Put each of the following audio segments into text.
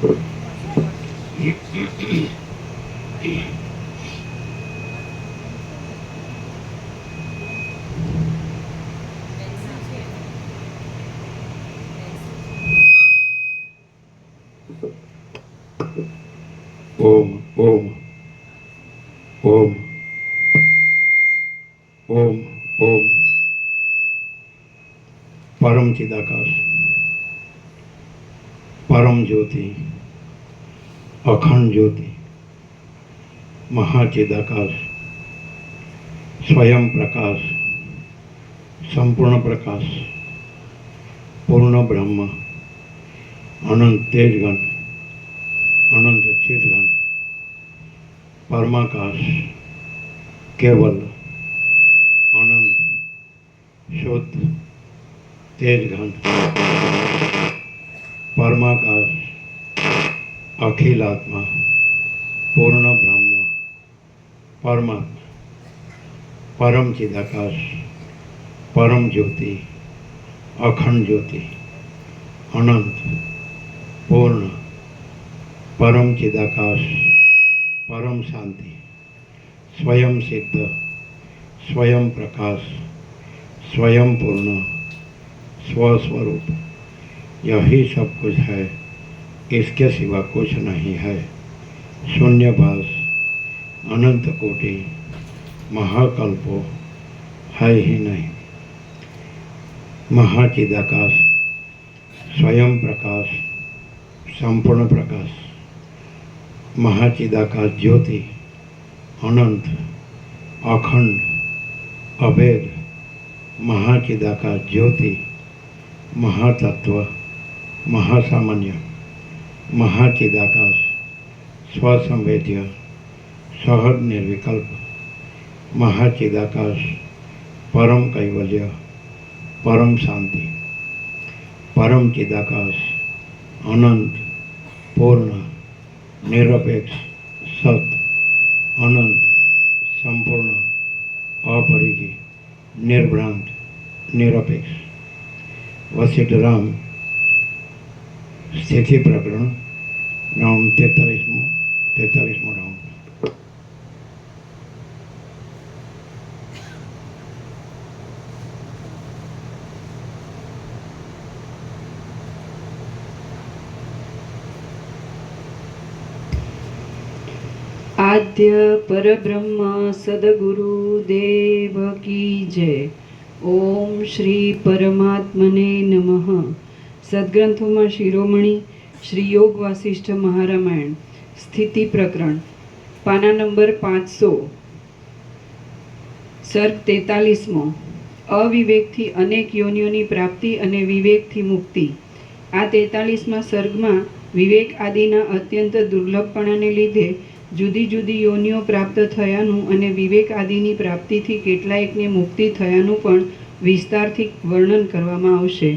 ઓમ ઓમ ઓમ ઓમ ઓમ પરમ ચિદાકાશ, પરમ જ્યોતિ, અખંડ જ્યોતિ, મહાચિદાકાશ, સ્વયં પ્રકાશ, સંપૂર્ણ પ્રકાશ, પૂર્ણ બ્રહ્મ, અનંત તેજગણ, અનંત ચિદગણ, પરમાકાશ, કેવલ, અનંત, શુદ્ધ, તેજગણ, પરમાકાશ, અખિલાત્મા, પૂર્ણ બ્રહ્મ, પરમાત્મા, પરમ ચિદાકાશ, પરમ જ્યોતિ, અખંડ જ્યોતિ, અનંત, પૂર્ણ, પરમ ચિદાકાશ, પરમ શાંતિ, स्वयं सिद्ध, स्वयं प्रकाश, स्वयं पूर्ण, स्वस्वरूप, यही सब कुछ है, इसके सिवा कुछ नहीं है। शून्यभास, अनंत कोटि, महाकल्पो है ही नहीं। महाचिदाकाश, स्वयं प्रकाश, संपूर्ण प्रकाश, महाचिदाकाश ज्योति, अनंत, अखंड, अभेद, महाचिदाकाश ज्योति, महातत्व, महासामान्य, महाचिदाकाश, स्वसंवेद्य, सहज निर्विकल्प, महाचिदाकाश, परम कैवल्य, परम शांति, परम चिदाकाश, अनंत, पूर्ण, निरपेक्ष, सत, अनंत, संपूर्ण, अपरिघी, निर्भ्रांत, निरपेक्ष। वशिष्ठ राम स्थिति प्रकरण राउंड 43मो राउंड। आद्य परब्रह्म सद्गुरु देव की जय। ओम श्री परमात्मने नमः। સદગ્રંથોમાં શિરોમણી શ્રી યોગ વાસિષ્ઠ મહારામાયણ સ્થિતિ પ્રકરણ પાના નંબર 500 સર્ગ 43મો। અવિવેકથી અનેક યોનિઓની પ્રાપ્તિ અને વિવેકથી મુક્તિ। આ 43મા સર્ગમાં વિવેક આદિના અત્યંત દુર્લભપણાને લીધે જુદી જુદી યોનિઓ પ્રાપ્ત થયાનું અને વિવેક આદિની પ્રાપ્તિથી કેટલાયકને મુક્તિ થયાનું પણ વિસ્તારથી વર્ણન કરવામાં આવશે।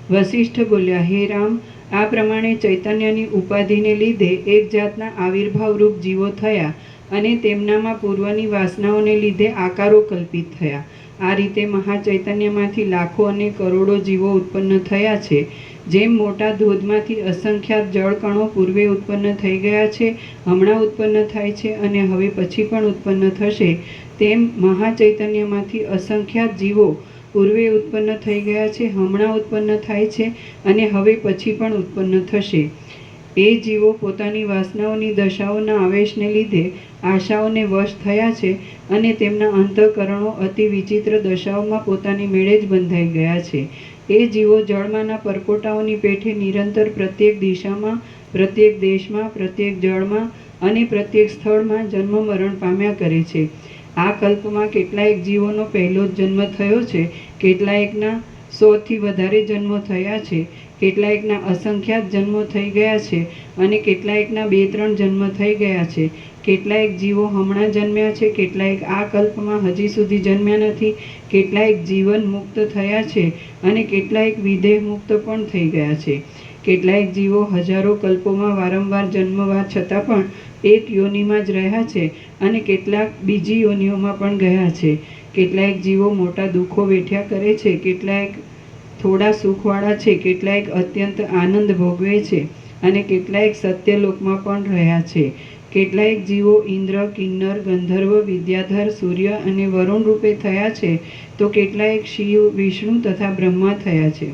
વશિષ્ઠ બોલ્યા, હે રામ, આ પ્રમાણે ચૈતન્યની ઉપાધિને લીધે એક જાતના આવિર્ભાવરૂપ જીવો થયા અને તેમનામાં પૂર્વની વાસનાઓને લીધે આકારો કલ્પિત થયા। આ રીતે મહાચૈતન્યમાંથી લાખો અને કરોડો જીવો ઉત્પન્ન થયા છે। જેમ મોટા ધોધમાંથી અસંખ્યાત જળકણો પૂર્વે ઉત્પન્ન થઈ ગયા છે, હમણાં ઉત્પન્ન થાય છે અને હવે પછી પણ ઉત્પન્ન થશે, તેમ મહાચૈતન્યમાંથી અસંખ્યાત જીવો પૂર્વે ઉત્પન્ન થઈ ગયા છે, હમણાં ઉત્પન્ન થાય છે અને હવે પછી પણ ઉત્પન્ન થશે। એ જીવો પોતાની વાસનાઓની દશાઓના આવેશને લીધે આશાઓને વશ થયા છે અને તેમના અંતઃકરણો અતિ વિચિત્ર દશાઓમાં પોતાની મેળે જ બંધાઈ ગયા છે। એ જીવો જળમાંના પરપોટાઓની પેઠે નિરંતર પ્રત્યેક દિશામાં, પ્રત્યેક દેશમાં, પ્રત્યેક જળમાં અને પ્રત્યેક સ્થળમાં જન્મ મરણ પામ્યા કરે છે। આ કલ્પમાં કેટલાયક જીવોનો પહેલો જ જન્મ થયો છે, કેટલાયકના 100થી વધારે જન્મો થયા છે, કેટલાયકના અસંખ્યાત જન્મો થઈ ગયા છે અને કેટલાયકના 2-3 જન્મ થઈ ગયા છે। કેટલાયક જીવો હમણાં જન્મ્યા છે, કેટલાયક આ કલ્પમાં હજી સુધી જન્મ્યા નથી, કેટલાયક જીવન મુક્ત થયા છે અને કેટલાયક વિદેહ મુક્ત પણ થઈ ગયા છે। કેટલાયક જીવો હજારો કલ્પોમાં વારંવાર જન્મવા છતાં પણ એક યોનિમાં જ રહ્યા છે અને કેટલાક બીજી યોનિઓમાં પણ ગયા છે। કેટલાયક જીવો મોટા દુઃખો વેઠ્યા કરે છે, કેટલાયક થોડા સુખવાળા છે, કેટલાયક અત્યંત આનંદ ભોગવે છે અને કેટલાયક સત્યલોકમાં પણ રહ્યા છે. કેટલાયક જીવો ઇન્દ્ર, કિન્નર, ગંધર્વ, વિદ્યાધર, સૂર્ય અને વરુણ રૂપે થયા છે, તો કેટલાયક શિવ, વિષ્ણુ તથા બ્રહ્મા થયા છે.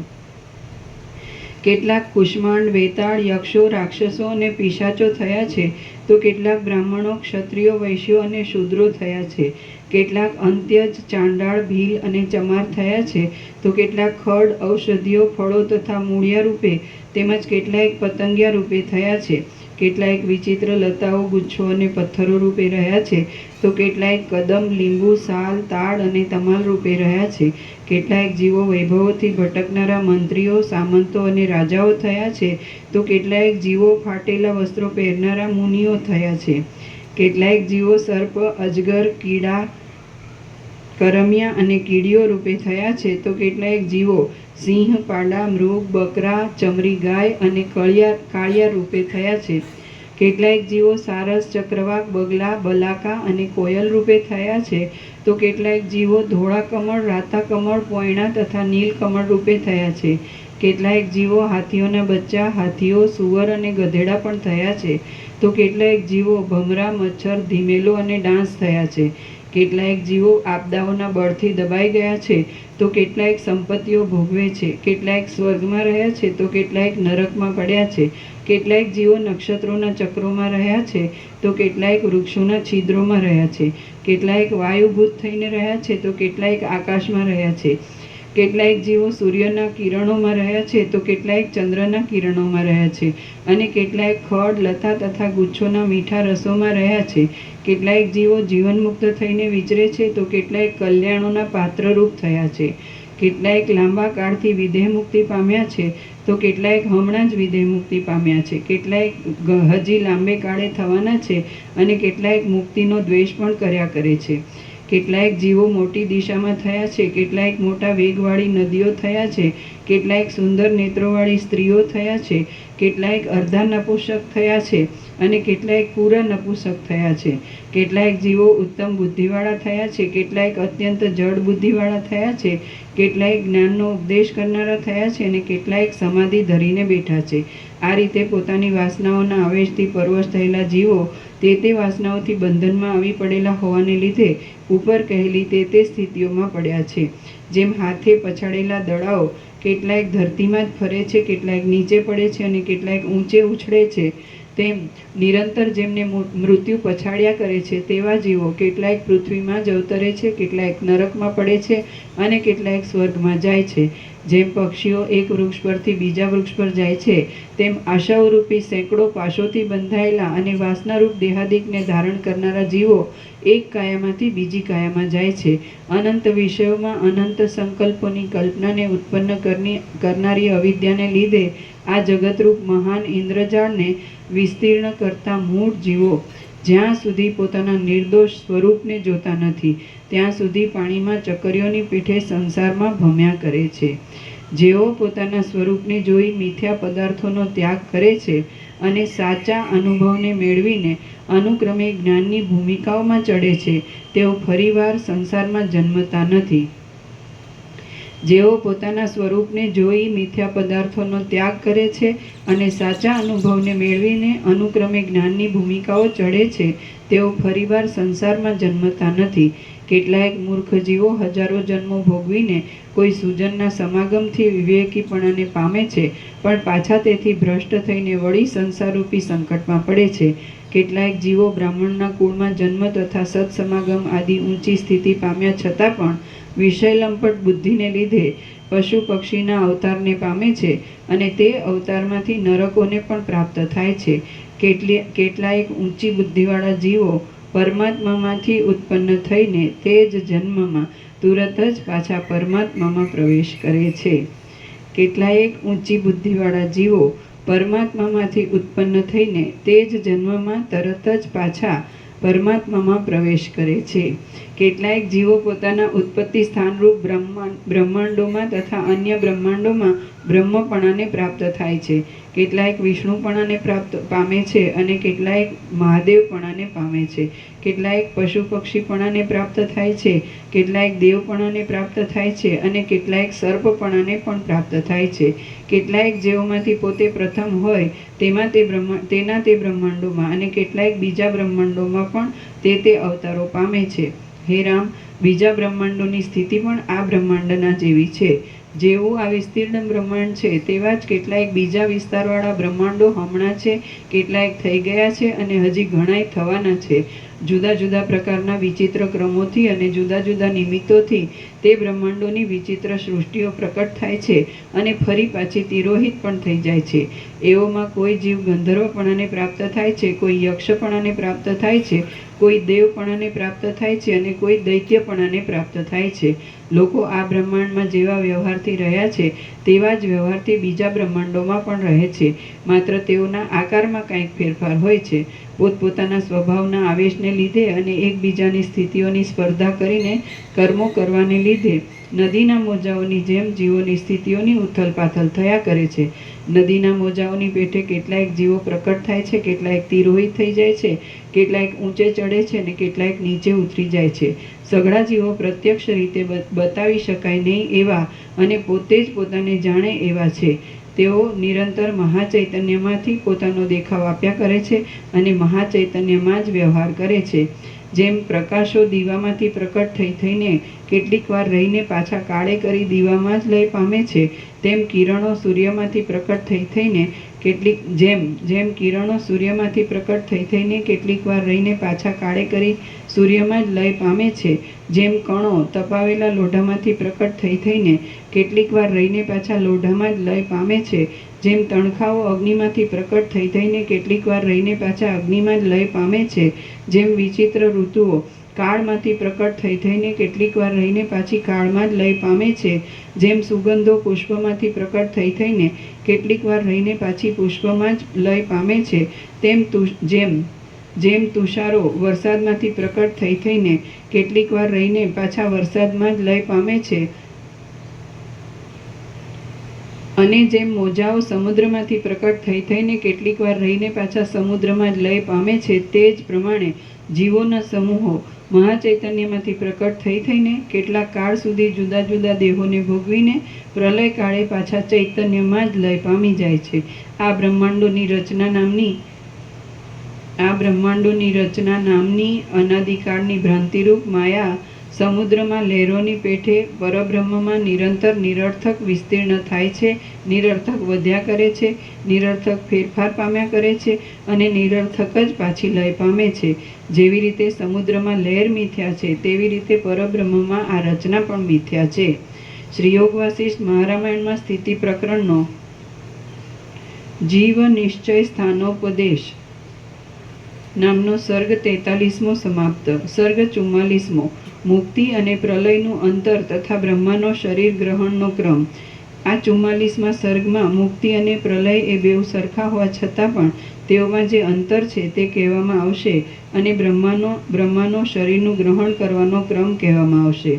કેટલાક કુષ્માંડ, વેતાળ, યક્ષો, રાક્ષસો અને પિશાચો થયા છે, તો કેટલાક બ્રાહ્મણો, ક્ષત્રિયો, વૈશ્યો અને શૂદ્રો થયા છે. કેટલાક અંત્યજ, ચાંડાળ, ભીલ અને ચમાર થયા છે, તો કેટલાક ખડ, ઔષધિઓ, ફળો તથા મૂળિયા રૂપે તેમજ કેટલાયક પતંગિયા રૂપે થયા છે. કેટલાયક વિચિત્ર લતાઓ, ગુચ્છો અને પથ્થરો રૂપે રહ્યા છે, તો કેટલાયક કદમ, લીંબુ, સાલ, તાડ અને તમાલ રૂપે રહ્યા છે. કેટલાયક જીવો વૈભવોથી ભટકનારા મંત્રીઓ, સામંતો અને રાજાઓ થયા છે, તો કેટલાયક જીવો ફાટેલા વસ્ત્રો પહેરનારા મુનિઓ થયા છે. કેટલાયક જીવો સર્પ, અજગર, કીડા, કરમિયા અને કીડીઓ રૂપે થયા છે, તો કેટલાયક જીવો સિંહ, પાડા, મૃગ, બકરા, ચમરી ગાય અને કાળિયા રૂપે થયા છે. કેટલાયક જીવો સારસ, ચક્રવાક, બગલા, બલાકા અને કોયલ રૂપે થયા છે, તો કેટલાયક જીવો ધોળા કમળ, રાતા કમળ, પોયણા તથા નીલ કમળ રૂપે થયા છે. કેટલાયક જીવો હાથીઓના બચ્ચા, હાથીઓ, સુવર અને ગધેડા પણ થયા છે, તો કેટલાયક જીવો ભમરા, મચ્છર, ધીમેલો અને ડાંસ થયા છે. કેટલાયક જીવો આપદાઓના બળથી દબાઈ ગયા છે, તો કેટલાયક સંપત્તિઓ ભોગવે છે. કેટલાયક સ્વર્ગમાં રહ્યા છે, તો કેટલાયક નરકમાં પડ્યા છે. કેટલાયક જીવો નક્ષત્રોના ચક્રોમાં રહ્યા છે, તો કેટલાયક વૃક્ષોના છિદ્રોમાં રહ્યા છે. કેટલાયક વાયુભૂત થઈને રહ્યા છે, તો કેટલાયક આકાશમાં રહ્યા છે. કેટલાયક જીવો સૂર્યના કિરણોમાં રહ્યા છે, તો કેટલાયક ચંદ્રના કિરણોમાં રહ્યા છે. અને કેટલાયક ખડ, લતા તથા ગુચ્છોના મીઠા રસોમાં રહ્યા છે. કેટલાયક જીવો જીવનમુક્ત થઈને વિચરે છે, તો કેટલાયક કલ્યાણોના પાત્રરૂપ થયા છે. કેટલાયક લાંબા કાળથી વિદેહ મુક્તિ પામ્યા છે, તો કેટલાયક હમણાં જ વિદેહ મુક્તિ પામ્યા છે. કેટલાયક હજી લાંબે કાળે થવાના છે, અને કેટલાયક મુક્તિનો દ્વેષ પણ કર્યા કરે છે. કેટલાયક જીવો મોટી દિશામાં થયા છે, કેટલાયક મોટા વેગવાળી નદીઓ થયા છે. કેટલાયક સુંદર નેત્રોવાળી સ્ત્રીઓ થયા છે. કેટલાયક અર્ધા નપુંસક થયા છે, અને કેટલાયક પૂરા નપુંસક થયા છે. કેટલાયક જીવો ઉત્તમ બુદ્ધિવાળા થયા છે. કેટલાયક અત્યંત જડ બુદ્ધિવાળા થયા છે. કેટલાયક જ્ઞાનનો ઉપદેશ કરનારા થયા છે, અને કેટલાયક સમાધિ ધરીને બેઠા છે. આ રીતે પોતાની વાસનાઓના આવેશથી પરવશ થયેલા જીવો તે વાસનાઓથી બંધનમાં આવી પડેલા હોવાને લીધે ઉપર કહેલી તે સ્થિતિઓમાં પડ્યા છે. જેમ હાથે પછાડેલા દડાઓ કેટલાયક ધરતીમાં જ ફરે છે, કેટલાયક નીચે પડે છે અને કેટલાયક ઊંચે ઉછળે છે, તેમ નિરંતર જેમને મૃત્યુ પછાડ્યા કરે છે તેવા જીવો કેટલાયક પૃથ્વીમાં જ અવતરે છે, કેટલાયક નરકમાં પડે છે અને કેટલાયક સ્વર્ગમાં જાય છે. જેમ પક્ષીઓ એક વૃક્ષ પરથી બીજા વૃક્ષ પર જાય છે, તેમ આશાઓરૂપી સેંકડો પાશોથી બંધાયેલા અને વાસનારૂપ દેહાદિકને ધારણ કરનારા જીવો એક કાયામાંથી બીજી કાયામાં જાય છે. અનંત વિષયોમાં અનંત સંકલ્પોની કલ્પનાને ઉત્પન્ન કરનારી અવિદ્યાને લીધે આ જગતરૂપ મહાન ઇન્દ્રજાળને વિસ્તીર્ણ કરતા મૂળ જીવો જ્યાં સુધી પોતાના નિર્દોષ સ્વરૂપને જોતા નથી, ત્યાં સુધી પાણીમાં ચકરીઓની પીઠે સંસારમાં ભમ્યા કરે છે. જેઓ પોતાના સ્વરૂપને જોઈ મિથ્યા પદાર્થોનો ત્યાગ કરે છે અને સાચા અનુભવને મેળવીને અનુક્રમે જ્ઞાનની ભૂમિકાઓમાં ચડે છે, તેઓ ફરીવાર સંસારમાં જન્મતા નથી. જેઓ પોતાના સ્વરૂપને જોઈ મિથ્યા પદાર્થોનો ત્યાગ કરે છે અને સાચા અનુભવને મેળવીને અનુક્રમે જ્ઞાનની ભૂમિકાઓ ચડે છે, તેઓ ફરીવાર સંસારમાં જન્મતા નથી. કેટલાયક મૂર્ખ જીવો હજારો જન્મો ભોગવીને કોઈ સુજનના સમાગમથી વિવેકીપણાને પામે છે, પણ પાછા તેથી ભ્રષ્ટ થઈને વળી સંસારરૂપી સંકટમાં પડે છે. કેટલાયક જીવો બ્રાહ્મણના કુળમાં જન્મ તથા સત્સમાગમ આદિ ઊંચી સ્થિતિ પામ્યા છતાં પણ વિષયલંપટ બુદ્ધિને લીધે પશુ પક્ષીના અવતારને પામે છે અને તે અવતારમાંથી નરકોને પણ પ્રાપ્ત થાય છે. કેટલાયક ઊંચી બુદ્ધિવાળા જીવો પરમાત્મામાંથી ઉત્પન્ન થઈને તે જ જન્મમાં તુરત જ પાછા પરમાત્મામાં પ્રવેશ કરે છે. કેટલાયક ઊંચી બુદ્ધિવાળા જીવો પરમાત્મામાંથી ઉત્પન્ન થઈને તે જ જન્મમાં તરત જ પાછા પરમાત્મામાં પ્રવેશ કરે છે. કેટલાયક જીવો પોતાના ઉત્પત્તિ સ્થાનરૂપ બ્રહ્માંડોમાં તથા અન્ય બ્રહ્માંડોમાં બ્રહ્મપણાને પ્રાપ્ત થાય છે. કેટલાક વિષ્ણુપણાને પ્રાપ્ત પામે છે અને કેટલાક મહાદેવપણાને પામે છે. કેટલાક પશુ પક્ષીપણાને પ્રાપ્ત થાય છે, કેટલાક દેવપણાને પ્રાપ્ત થાય છે અને કેટલાક સર્પપણાને પણ પ્રાપ્ત થાય છે. કેટલાક જેઓમાંથી પોતે પ્રથમ હોય તેના તે બ્રહ્માંડોમાં અને કેટલાક બીજા બ્રહ્માંડોમાં પણ તે અવતારો પામે છે. હે રામ, બીજા બ્રહ્માંડોની સ્થિતિ પણ આ બ્રહ્માંડના જેવી છે. જેવું આ વિસ્તીર્ણ બ્રહ્માંડ છે તેવા જ કેટલાક બીજા વિસ્તારવાળા બ્રહ્માંડો હમણાં છે, કેટલાક થઈ ગયા છે અને હજી ઘણાય થવાના છે. જુદા જુદા પ્રકારના વિચિત્ર ક્રમોથી અને જુદા જુદા નિમિત્તોથી તે બ્રહ્માંડોની વિચિત્ર સૃષ્ટિઓ પ્રકટ થાય છે અને ફરી પાછી તિરોહિત પણ થઈ જાય છે. એઓમાં કોઈ જીવ ગંધર્વપણાને પ્રાપ્ત થાય છે, કોઈ યક્ષપણાને પ્રાપ્ત થાય છે, કોઈ દેવપણાને પ્રાપ્ત થાય છે અને કોઈ દૈત્યપણાને પ્રાપ્ત થાય છે. લોકો આ બ્રહ્માંડમાં જેવા વ્યવહારથી રહ્યા છે તેવા જ વ્યવહારથી બીજા બ્રહ્માંડોમાં પણ રહે છે, માત્ર તેઓના આકારમાં કંઈક ફેરફાર હોય છે. પોતપોતાના સ્વભાવના આવેશને લીધે અને એકબીજાની સ્થિતિઓની સ્પર્ધા કરીને કર્મો કરવાને લીધે નદીના મોજાઓની જેમ જીવોની સ્થિતિઓની ઉથલપાથલ થયા કરે છે. નદીના મોજાઓની પેઠે કેટલાક જીવો પ્રકટ થાય છે, કેટલાક તિરોહિત થઈ જાય છે, કેટલાક ઊંચે ચડે છે અને કેટલાક નીચે ઉતરી જાય છે. સઘળા જીવો પ્રત્યક્ષ રીતે બતાવી શકાય નહીં એવા અને પોતે જ પોતાને જાણે એવા છે. તેઓ નિરંતર મહાચૈતન્યમાંથી પોતાનો દેખાવ આપ્યા કરે છે અને મહાચૈતન્યમાં જ વ્યવહાર કરે છે. જેમ પ્રકાશો દીવામાંથી પ્રકટ થઈ થઈને કેટલીક વાર રહીને પાછા કાળે કરી દીવામાં જ લય પામે છે, તેમ કિરણો સૂર્યમાંથી પ્રકટ થઈ થઈને કિરણો સૂર્યમાંથી પ્રકટ થઈ થઈને કેટલીક વાર રહીને પાછા કાળે કરી સૂર્યમાં જ લય પામે છે, જેમ કણો તપાવેલા લોઢામાંથી પ્રકટ થઈ થઈને કેટલીક વાર રહીને પાછા લોઢામાં જ લય પામે છે, જેમ તણખાઓ અગ્નિમાંથી પ્રકટ થઈ થઈને કેટલીક વાર રહીને પાછા અગ્નિમાં જ લય પામે છે, જેમ વિચિત્ર ઋતુઓ કાળમાંથી પ્રકટ થઈ થઈને કેટલીક વાર રહીને પાછી કાળમાં જ લય પામે છે, જેમ સુગંધો પુષ્પમાંથી પ્રકટ થઈ થઈને કેટલીક વાર રહીને પાછી પુષ્પમાં જ લય પામે છે, જેમ તુષારો વરસાદમાંથી પ્રકટ થઈ થઈને કેટલીક વાર રહીને પાછા વરસાદમાં જ લય પામે છે અને જેમ મોજાઓ સમુદ્રમાંથી પ્રકટ થઈ થઈને કેટલીક વાર રહીને પાછા સમુદ્રમાં જ લય પામે છે, તે જ પ્રમાણે જીવોના સમૂહો મહાચૈતન્યમાંથી પ્રકટ થઈ થઈને કેટલાક કાળ સુધી જુદા જુદા દેહોને ભોગવીને પ્રલય કાળે પાછા ચૈતન્યમાં જ લય પામી જાય છે. આ બ્રહ્માંડોની રચના નામની અનાદિકાળની ભ્રાંતિરૂપ માયા સમુદ્રમાં લહેરોની પેઠે પરબ્રહ્મમાં નિરંતર નિરર્થક વિસ્તીર્ણ થાય છે, નિરર્થક વધ્યા કરે છે, નિરર્થક ફેરફાર પામ્યા કરે છે અને નિરર્થક જ પાછી લય પામે છે. જેવી રીતે સમુદ્રમાં લહેર મિથ્યા છે તેવી રીતે પરબ્રહ્મમાં આ રચના પણ મિથ્યા છે. શ્રી યોગ વાસિષ્ઠ મહારામાયણમાં સ્થિતિ પ્રકરણનો જીવ નિશ્ચય સ્થાનોપદેશ નામનો સર્ગ 43મો સમાપ્ત. સર્ગ 44મો મુક્તિ અને પ્રલયનું અંતર તથા બ્રહ્માનો શરીર ગ્રહણનો ક્રમ. આ 44મા સર્ગમાં મુક્તિ અને પ્રલય એ બેઉ સરખા હોવા છતાં પણ તેઓમાં જે અંતર છે તે કહેવામાં આવશે અને બ્રહ્માનો શરીરનું ગ્રહણ કરવાનો ક્રમ કહેવામાં આવશે.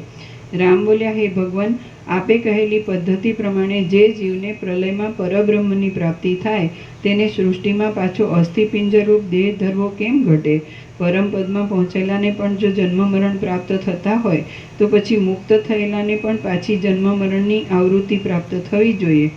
રામ બોલ્યા, હે ભગવાન, આપે કહેલી પદ્ધતિ પ્રમાણે જે જીવને પ્રલયમાં પરબ્રહ્મની પ્રાપ્તિ થાય તેને સૃષ્ટિમાં પાછો અસ્થિપિંજરરૂપ દેહ ધરવો કેમ ઘટે? પરમપદમાં પહોંચેલાને પણ જો જન્મ મરણ પ્રાપ્ત થતા હોય તો પછી મુક્ત થયેલાને પણ પાછી જન્મ મરણની આવૃત્તિ પ્રાપ્ત થવી જોઈએ.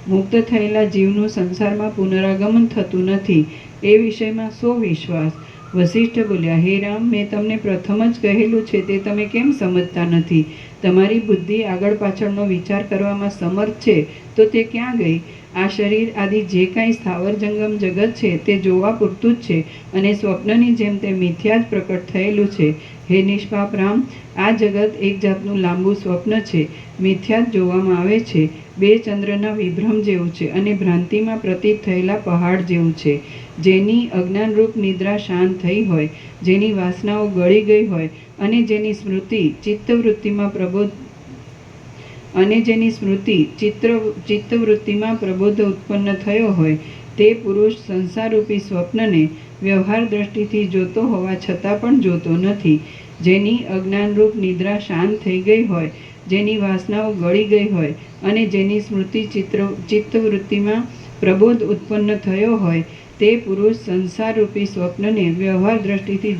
મુક્ત થયેલા જીવનું સંસારમાં પુનરાગમન થતું નથી એ વિષયમાં શો વિશ્વાસ? વસિષ્ઠ બોલ્યા, હે રામ, મેં તમને પ્રથમ જ કહેલું છે તે તમે કેમ સમજતા નથી? તમારી બુદ્ધિ આગળ પાછળનો વિચાર કરવામાં સમર્થ છે તો તે ક્યાં ગઈ? આ શરીર આદિ જે કાંઈ સ્થાવર જંગમ જગત છે તે જોવા પૂરતું જ છે અને સ્વપ્નની જેમ તે મિથ્યા જ પ્રકટ થયેલું છે. હે નિષ્પાપ રામ, આ જગત એક જાતનું લાંબુ સ્વપ્ન છે, મિથ્યા જ જોવામાં આવે છે, બે ચંદ્રના વિભ્રમ જેવું છે અને ભ્રાંતિમાં પ્રતીત થયેલા પહાડ જેવું છે. જેની અજ્ઞાનરૂપ નિદ્રા શાંત થઈ હોય, જેની વાસનાઓ ગળી ગઈ હોય અને જેની સ્મૃતિ ચિત્તવૃત્તિમાં પ્રબોધ ઉત્પન્ન થયો હોય, તે પુરુષ સંસારરૂપી સ્વપ્નને વ્યવહાર દ્રષ્ટિથી જોતો હોવા છતાં પણ જોતો નથી. જેની અજ્ઞાનરૂપ નિદ્રા શાંત થઈ ગઈ હોય, જેની વાસનાઓ ગળી ગઈ હોય અને જેની સ્મૃતિ ચિત્તવૃત્તિમાં પ્રબોધ ઉત્પન્ન થયો હોય તે પુરુષ સંસારરૂપી સ્વપ્નને વ્યવહાર દ્રષ્ટિથી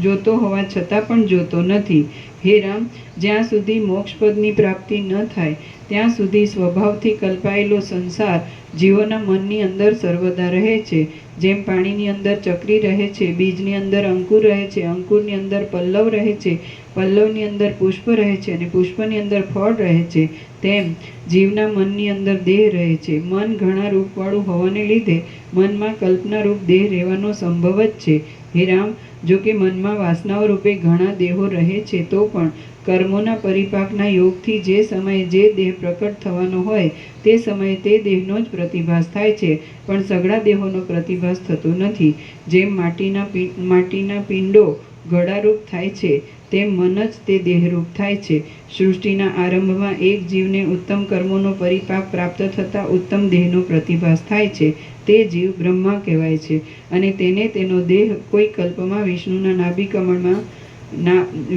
જોતો હોવા છતાં પણ જોતો નથી. હે રામ, જ્યાં સુધી મોક્ષપદની પ્રાપ્તિ ન થાય ત્યાં સુધી સ્વભાવથી કલ્પાયેલો સંસાર જીવોના મનની અંદર સર્વદા રહે છે. જેમ પાણીની અંદર ચક્રી રહે છે, બીજની અંદર અંકુર રહે છે, અંકુરની અંદર પલ્લવ રહે છે, પલ્લવની અંદર પુષ્પ રહે છે અને પુષ્પની અંદર ફળ રહે છે, તેમ જીવના મનની અંદર દેહ રહે છે. મન ઘણા રૂપવાળું હોવાને લીધે મનમાં કલ્પનારૂપ દેહ રહેવાનો સંભવ જ છે. હે રામ, જો કે મનમાં વાસનાઓ રૂપે ઘણા દેહો રહે છે તો પણ કર્મોના પરિપાકના યોગથી જે સમયે જે દેહ પ્રકટ થવાનો હોય તે સમયે તે દેહનો જ પ્રતિભાસ થાય છે, પણ સઘળા દેહોનો પ્રતિભાસ થતો નથી. જેમ માટીના પિંડો ઘડારૂપ થાય છે તેમ મન જ તે દેહરૂપ થાય છે. સૃષ્ટિના આરંભમાં એક જીવને ઉત્તમ કર્મોનો પરિપાક પ્રાપ્ત થતાં ઉત્તમ દેહનો પ્રતિભાસ થાય છે. તે જીવ બ્રહ્મા કહેવાય છે અને તેને તેનો દેહ કોઈ કલ્પમાં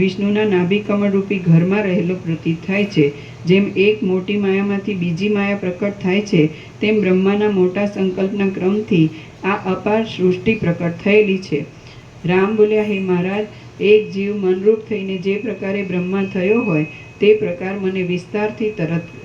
વિષ્ણુના નાભિકમળ રૂપી ઘરમાં રહેલો પ્રતીત થાય છે. જેમ એક મોટી માયામાંથી બીજી માયા પ્રકટ થાય છે તેમ બ્રહ્માના મોટા સંકલ્પના ક્રમથી આ અપાર સૃષ્ટિ પ્રકટ થયેલી છે. રામ બોલ્યા, હે મહારાજ, એક જીવ મનરૂપ થઈને જે પ્રકારે બ્રહ્મા થયો હોય તે પ્રકાર મને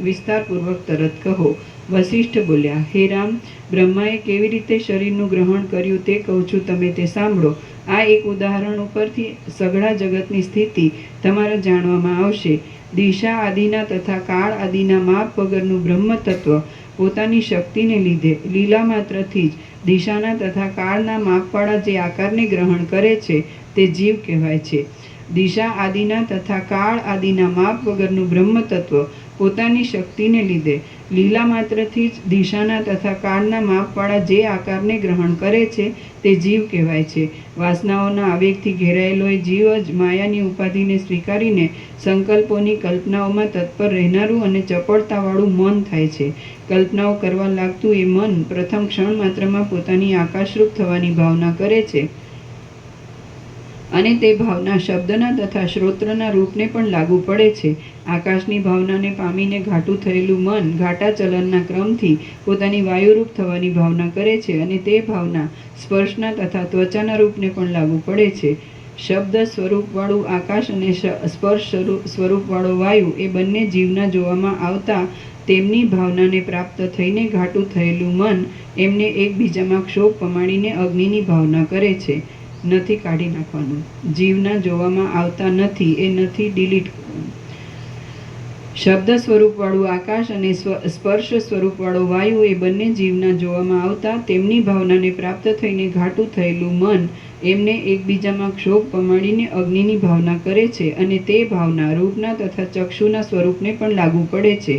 વિસ્તારપૂર્વક તરત કહો. વશિષ્ઠ બોલ્યા, હે રામ, બ્રહ્માએ કેવી રીતે શરીરનું ગ્રહણ કર્યું તે કહું છું, તમે તે સાંભળો. આ એક ઉદાહરણ ઉપરથી સઘળા જગતની સ્થિતિ તમારે જાણવામાં આવશે. દિશા આદિના તથા કાળ આદિના માપ વગરનું બ્રહ્મ તત્વ પોતાની શક્તિને લીધે લીલા માત્રથી જ દિશાના તથા કાળના માપવાળા જે આકારને ગ્રહણ કરે છે તે જીવ કહેવાય છે. દિશા આદિના તથા કાળ આદિના માપ વગરનું બ્રહ્મ તત્વ પોતાની શક્તિને લીધે લીલા માત્રથી જ દિશાના તથા કાળના માપવાળા જે આકારને ગ્રહણ કરે છે તે જીવ કહેવાય છે. વાસનાઓના આવેગથી ઘેરાયેલો એ જીવ જ માયાની ઉપાધિને સ્વીકારીને સંકલ્પોની કલ્પનાઓમાં તત્પર રહેનારું અને ચપળતાવાળું મન થાય છે. કલ્પનાઓ કરવા લાગતું એ મન પ્રથમ ક્ષણ માત્રમાં પોતાની આકાશરૂપ થવાની ભાવના કરે છે અને તે ભાવના શબ્દના તથા શ્રોત્રના રૂપને પણ લાગુ પડે છે. આકાશની ભાવનાને પામીને ઘાટું થયેલું મન ઘાટા ચલનના ક્રમથી પોતાની વાયુરૂપ થવાની ભાવના કરે છે અને તે ભાવના સ્પર્શના તથા ત્વચાના રૂપને પણ લાગુ પડે છે. શબ્દ સ્વરૂપવાળું આકાશ અને સ્પર્શ સ્વરૂપવાળો વાયુ એ બંને જીવના જોવામાં આવતા તેમની ભાવનાને પ્રાપ્ત થઈને ઘાટું થયેલું મન એમને એકબીજામાં ક્ષોભ પમાડીને અગ્નિની ભાવના કરે છે. નથી કાઢી નાખવાનું. જીવના જોવામાં આવતા નથી એ નથી ડિલીટ કરવાનું. શબ્દ સ્વરૂપવાળું આકાશ અને સ્પર્શ સ્વરૂપવાળો વાયુ એ બંને જીવના જોવામાં આવતા તેમની ભાવનાને પ્રાપ્ત થઈને ઘાટું થયેલું મન એમને એકબીજામાં ક્ષોભ પમાડીને અગ્નિની ભાવના કરે છે અને તે ભાવના રૂપના તથા ચક્ષુના સ્વરૂપને પણ લાગુ પડે છે.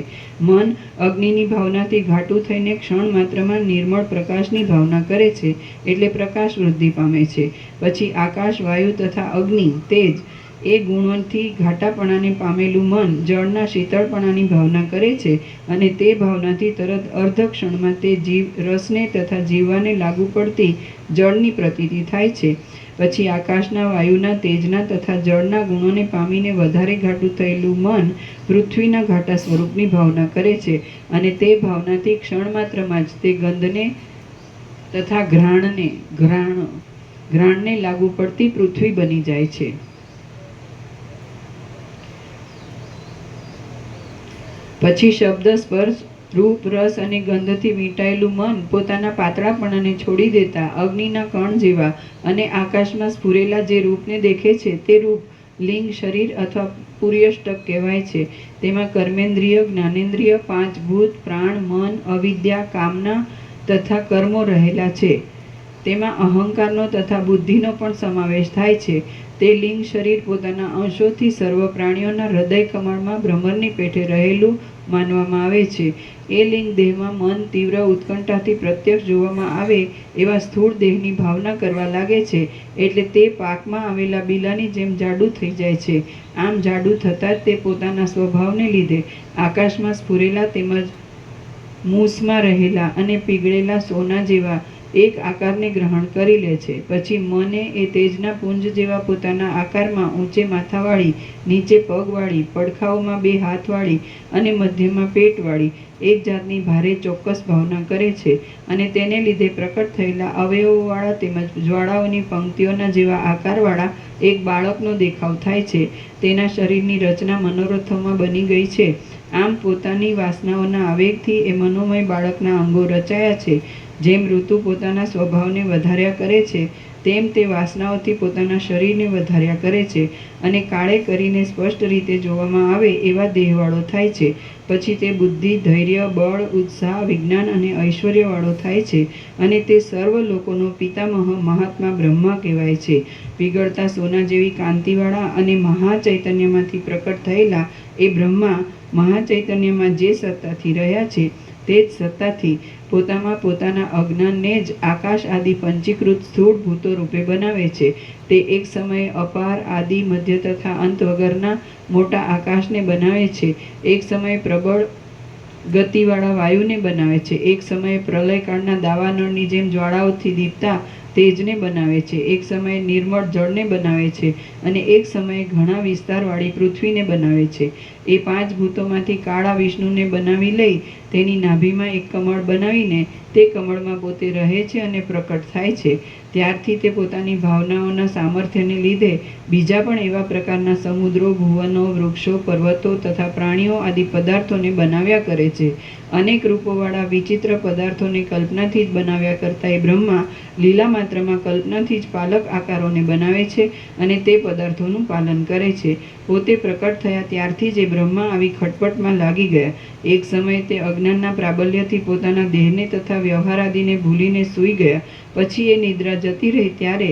મન અગ્નિની ભાવનાથી ઘાટું થઈને ક્ષણ માત્રમાં નિર્મળ પ્રકાશની ભાવના કરે છે એટલે પ્રકાશ વૃદ્ધિ પામે છે. પછી આકાશ, વાયુ તથા અગ્નિ, તેજ એ ગુણોથી ઘાટાપણાને પામેલું મન જળના શીતળપણાની ભાવના કરે છે અને તે ભાવનાથી તરત અર્ધ ક્ષણમાં તે જીવ રસને તથા જીવવાને લાગુ પડતી જળની પ્રતીતિ થાય છે. પછી આકાશના, વાયુના, તેજના તથા જળના ગુણોને પામીને વધારે ઘાટું થયેલું મન પૃથ્વીના ઘાટા સ્વરૂપની ભાવના કરે છે અને તે ભાવનાથી ક્ષણ માત્રમાં જ તે ગંધને તથા ઘ્રાણને લાગુ પડતી પૃથ્વી બની જાય છે. પછી શબ્દ, સ્પર્શ, રૂપ, રસ અને ગંધથી વીંટાયેલું મન પોતાના પાતળાપણાને છોડી દેતા અગ્નિના કણ જેવા અને આકાશમાં સ્ફુરેલા જે રૂપને દેખે છે તે રૂપ લિંગ, શરીર અથવા પુર્યષ્ટક કહેવાય છે. તેમાં કર્મેન્દ્રિય, જ્ઞાનેન્દ્રિય, પાંચ ભૂત, પ્રાણ, મન, અવિદ્યા, કામના તથા કર્મો રહેલા છે. તેમાં અહંકારનો તથા બુદ્ધિનો પણ સમાવેશ થાય છે. તે લિંગ શરીર પોતાના અંશોથી સર્વ પ્રાણીઓના હૃદય કમળમાં ભ્રમરની પેઠે રહેલું માનવામાં આવે છે. એ લિંગ દેહમાં મન તીવ્ર ઉત્કંઠાથી પ્રત્યક્ષ જોવામાં આવે એવા સ્થૂળ દેહની ભાવના કરવા લાગે છે એટલે તે પાકમાં આવેલા બીલાની જેમ જાડું થઈ જાય છે. આમ જાડું થતાં જ તે પોતાના સ્વભાવને લીધે આકાશમાં સ્ફુરેલા તેમજ મૂસમાં રહેલા અને પીગળેલા સોના જેવા એક આકારને ગ્રહણ કરી લે છે. પછી મને એ તેજના પુંજ જેવા પોતાના આકારમાં ઊંચે માથાવાળી, નીચે પગવાળી, પડખાઓમાં 2 હાથવાળી અને મધ્યમાં પેટવાળી એક જાતની ભારે ચોક્કસ ભાવના કરે છે અને તેને લીધે પ્રકટ થયેલા અવયવોવાળા તેમજ જ્વાળાઓની પંક્તિઓના જેવા આકારવાળા એક બાળકનો દેખાવ થાય છે. તેના શરીરની રચના મનોરથોમાં બની ગઈ છે. આમ પોતાની વાસનાઓના આવેગથી એ મનોમય બાળકના અંગો રચાયા છે. જેમ ઋતુ પોતાના સ્વભાવને વધાર્યા કરે છે, તેમ તે વાસનાઓથી પોતાના શરીરને વધાર્યા કરે છે અને કાળે કરીને સ્પષ્ટ રીતે જોવામાં આવે એવા દેહવાળો થાય છે. પછી તે બુદ્ધિ, ધૈર્ય, બળ, ઉત્સાહ, વિજ્ઞાન અને ઐશ્વર્યવાળો થાય છે અને તે સર્વ લોકોનો પિતામહ મહાત્મા બ્રહ્મા કહેવાય છે. પીગળતા સોના જેવી કાંતિવાળા અને મહાચૈતન્યમાંથી પ્રકટ થયેલા એ બ્રહ્મા મહાચૈતન્યમાં જે સત્તાથી રહ્યા છે, તે જ સત્તાથી પોતામાં પોતાના અજ્ઞાનને જ આકાશ આદિ પંચીકૃત સ્થૂળ ભૂતો રૂપે બનાવે છે. તે એક સમયે અપાર, આદિ, મધ્ય તથા અંત વગરના મોટા આકાશને બનાવે છે. એક સમયે પ્રબળ ગતિવાળા વાયુને બનાવે છે. એક સમયે પ્રલયકાળના દાવાનળની જેમ જ્વાળાઓથી દીપતા તેજને બનાવે છે. એક સમયે નિર્મળ જળને બનાવે છે અને એક સમયે ઘણા વિસ્તારવાળી પૃથ્વીને બનાવે છે. એ 5 ભૂતોમાંથી કાળા વિષ્ણુને બનાવી લઈ તેની નાભીમાં એક કમળ બનાવીને તે કમળમાં પોતે રહે છે અને પ્રકટ થાય છે. ત્યારથી તે પોતાની ભાવનાઓના સામર્થ્યને લીધે બીજા પણ એવા પ્રકારના સમુદ્રો, ભુવનો, વૃક્ષો, પર્વતો તથા પ્રાણીઓ આદિ પદાર્થોને બનાવ્યા કરે છે. અનેક રૂપોવાળા વિચિત્ર પદાર્થોને કલ્પનાથી જ બનાવ્યા કરતા એ બ્રહ્મા લીલા માત્રમાં કલ્પનાથી જ પાલક આકારોને બનાવે છે અને તે પદાર્થોનું પાલન કરે છે. પોતે પ્રકટ થયા ત્યારથી જ એ બ્રહ્મા આવી ખટપટમાં લાગી ગયા. એક સમયે તે અજ્ઞાનના પ્રાબલ્યથી પોતાના દેહને તથા વ્યવહાર આદિને ભૂલીને સૂઈ ગયા. પછી એ નિદ્રા જતી રહી ત્યારે,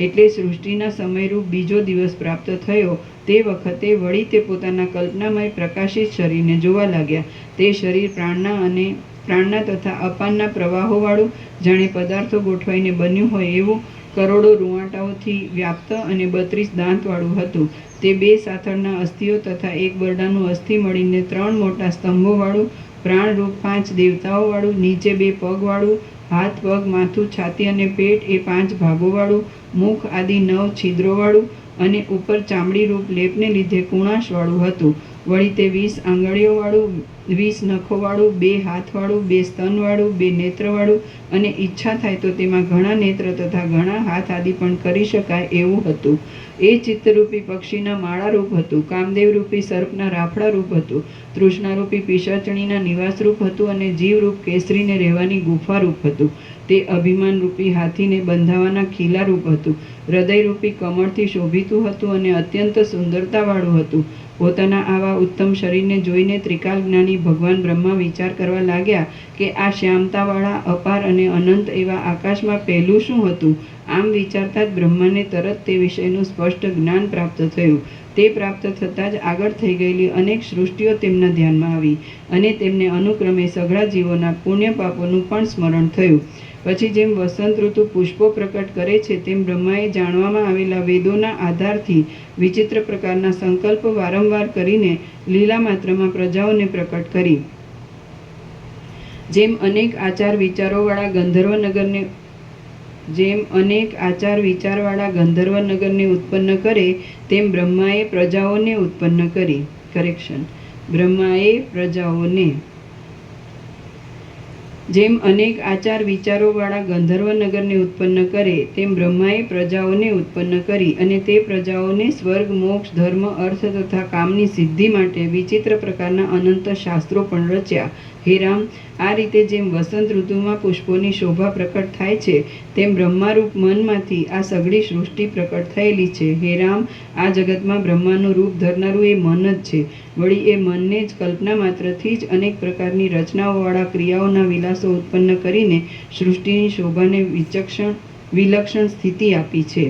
એટલે સૃષ્ટિના સમયરૂપ બીજો દિવસ પ્રાપ્ત થયો તે વખતે વળી તે પોતાના કલ્પનામય પ્રકાશિત શરીરને જોવા લાગ્યા. તે શરીર પ્રાણના તથા અપાનના પ્રવાહોવાળું, જાણે પદાર્થો ગોઠવાઈને બન્યું હોય એવું કરોડો રૂંવાટાઓથી વ્યાપ્ત અને 32 દાંતવાળું હતું. તે 2 સાથળના અસ્થિઓ તથા એક બરડાનું અસ્થિ મળીને 3 મોટા સ્તંભોવાળું, પ્રાણરૂપ 5 દેવતાઓવાળું, નીચે 2 પગવાળું, હાથ, પગ, માથું, છાતી અને પેટ એ 5 ભાગોવાળું, મુખ આદિ 9 છિદ્રોવાળું અને ઉપર ચામડીરૂપ લેપને લીધે કુણાશવાળું હતું. વળી તે 20 આંગળીઓવાળું, 20 નખોવાળું, 2 હાથવાળું, 2 સ્તનવાળું, 2 નેત્રવાળું અને ઈચ્છા થાય તો તેમાં ઘણા નેત્ર તથા ઘણા હાથ આદિ પણ કરી શકાય એવું હતું. એ ચિત્તરૂપી પક્ષીના માળારૂપ હતું. કામદેવરૂપી સર્પના રાફડારૂપ હતું. તૃષ્ણારૂપી પિશાચણીના નિવાસરૂપ હતું અને જીવરૂપ કેસરીને રહેવાની ગુફારૂપ હતું. તે અભિમાનરૂપી હાથીને બંધાવાના ખીલારૂપ હતું. હૃદયરૂપી કમળથી શોભિતું હતું અને અત્યંત સુંદરતાવાળું હતું. પોતાના આવા ઉત્તમ શરીરને જોઈને ત્રિકાલ જ્ઞાની ભગવાન બ્રહ્મા વિચાર કરવા લાગ્યા કે આ શ્યામતાવાળા અપાર અને અનંત એવા આકાશમાં પહેલું શું હતું? આમ વિચારતા જ બ્રહ્માને તરત તે વિષયનું સ્પષ્ટ જ્ઞાન પ્રાપ્ત થયું. તે પ્રાપ્ત થતાં જ આગળ થઈ ગયેલી અનેક સૃષ્ટિઓ તેમના ધ્યાનમાં આવી અને તેમને અનુક્રમે સઘળા જીવોના પુણ્ય પાપોનું પણ સ્મરણ થયું. પછી જેમ વસંત ઋતુ પુષ્પો પ્રકટ કરે છે, તેમ બ્રહ્માએ જાણવામાં આવેલા વેદોના આધારથી વિચિત્ર પ્રકારના સંકલ્પ વારંવાર કરીને લીલા માત્રમાં પ્રજાઓને પ્રકટ કરી. જેમ અનેક આચાર વિચારવાળા ગંધર્વનગરને ઉત્પન્ન કરે, તેમ બ્રહ્માએ પ્રજાઓને ઉત્પન્ન કરી. જેમ અનેક આચાર વિચારોવાળા ગંધર્વનગરને ઉત્પન્ન કરે, તેમ બ્રહ્માએ પ્રજાઓને ઉત્પન્ન કરી અને તે પ્રજાઓને સ્વર્ગ, મોક્ષ, ધર્મ, અર્થ તથા કામની સિદ્ધિ માટે વિચિત્ર પ્રકારના અનંત શાસ્ત્રો પણ રચ્યા. હે રામ, આ રીતે જેમ વસંત ઋતુમાં પુષ્પોની શોભા પ્રકટ થાય છે, તેમ બ્રહ્મારૂપ મનમાંથી આ સઘળી સૃષ્ટિ પ્રકટ થયેલી છે. હે રામ, આ જગતમાં બ્રહ્માનું રૂપ ધરનારું એ મન જ છે. વળી એ મનને જ કલ્પના માત્રથી જ અનેક પ્રકારની રચનાઓવાળા ક્રિયાઓના વિલાસો ઉત્પન્ન કરીને સૃષ્ટિની શોભાને વિલક્ષણ સ્થિતિ આપી છે.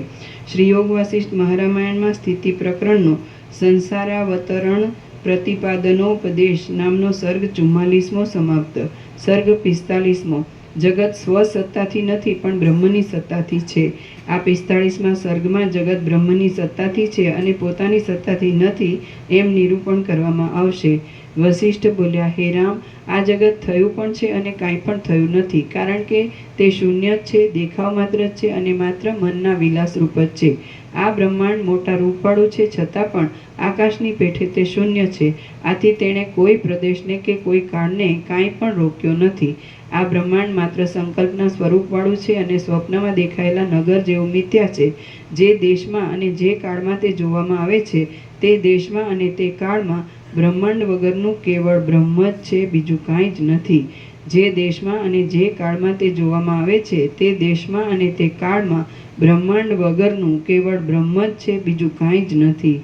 શ્રી યોગ વાસિષ્ઠ મહારામાયણમાં સ્થિતિ પ્રકરણનો સંસારાવતરણ પ્રતિપાદનોપદેશ નામનો સર્ગ 44મો સમાપ્ત. સર્ગ 45મો. જગત સ્વસત્તાથી નથી પણ બ્રહ્મની સત્તાથી છે. આ 45માં સર્ગમાં જગત બ્રહ્મની સત્તાથી છે અને પોતાની સત્તાથી નથી એમ નિરૂપણ કરવામાં આવશે. વશિષ્ઠ બોલ્યા, હે રામ, આ જગત થયું પણ છે અને કાંઈ પણ થયું નથી, કારણ કે તે શૂન્ય જ છે, દેખાવ માત્ર જ છે અને માત્ર મનના વિલાસ રૂપ જ છે. આ બ્રહ્માંડ મોટા રૂપવાળું છે, છતાં પણ આકાશની પેઠે તે શૂન્ય છે. આથી તેણે કોઈ પ્રદેશને કે કોઈ કાળને કાંઈ પણ રોક્યો નથી. આ બ્રહ્માંડ માત્ર સંકલ્પના સ્વરૂપવાળું છે અને સ્વપ્નમાં દેખાયેલા નગર જેવું મિથ્યા છે. જે દેશમાં અને જે કાળમાં તે જોવામાં આવે છે, તે દેશમાં અને તે કાળમાં બ્રહ્માંડ વગરનું કેવળ બ્રહ્મ જ છે, બીજું કાંઈ જ નથી. જે દેશમાં અને જે કાળમાં તે જોવામાં આવે છે, તે દેશમાં અને તે કાળમાં બ્રહ્માંડ વગરનું કેવળ બ્રહ્મ જ છે, બીજું કાંઈ જ નથી.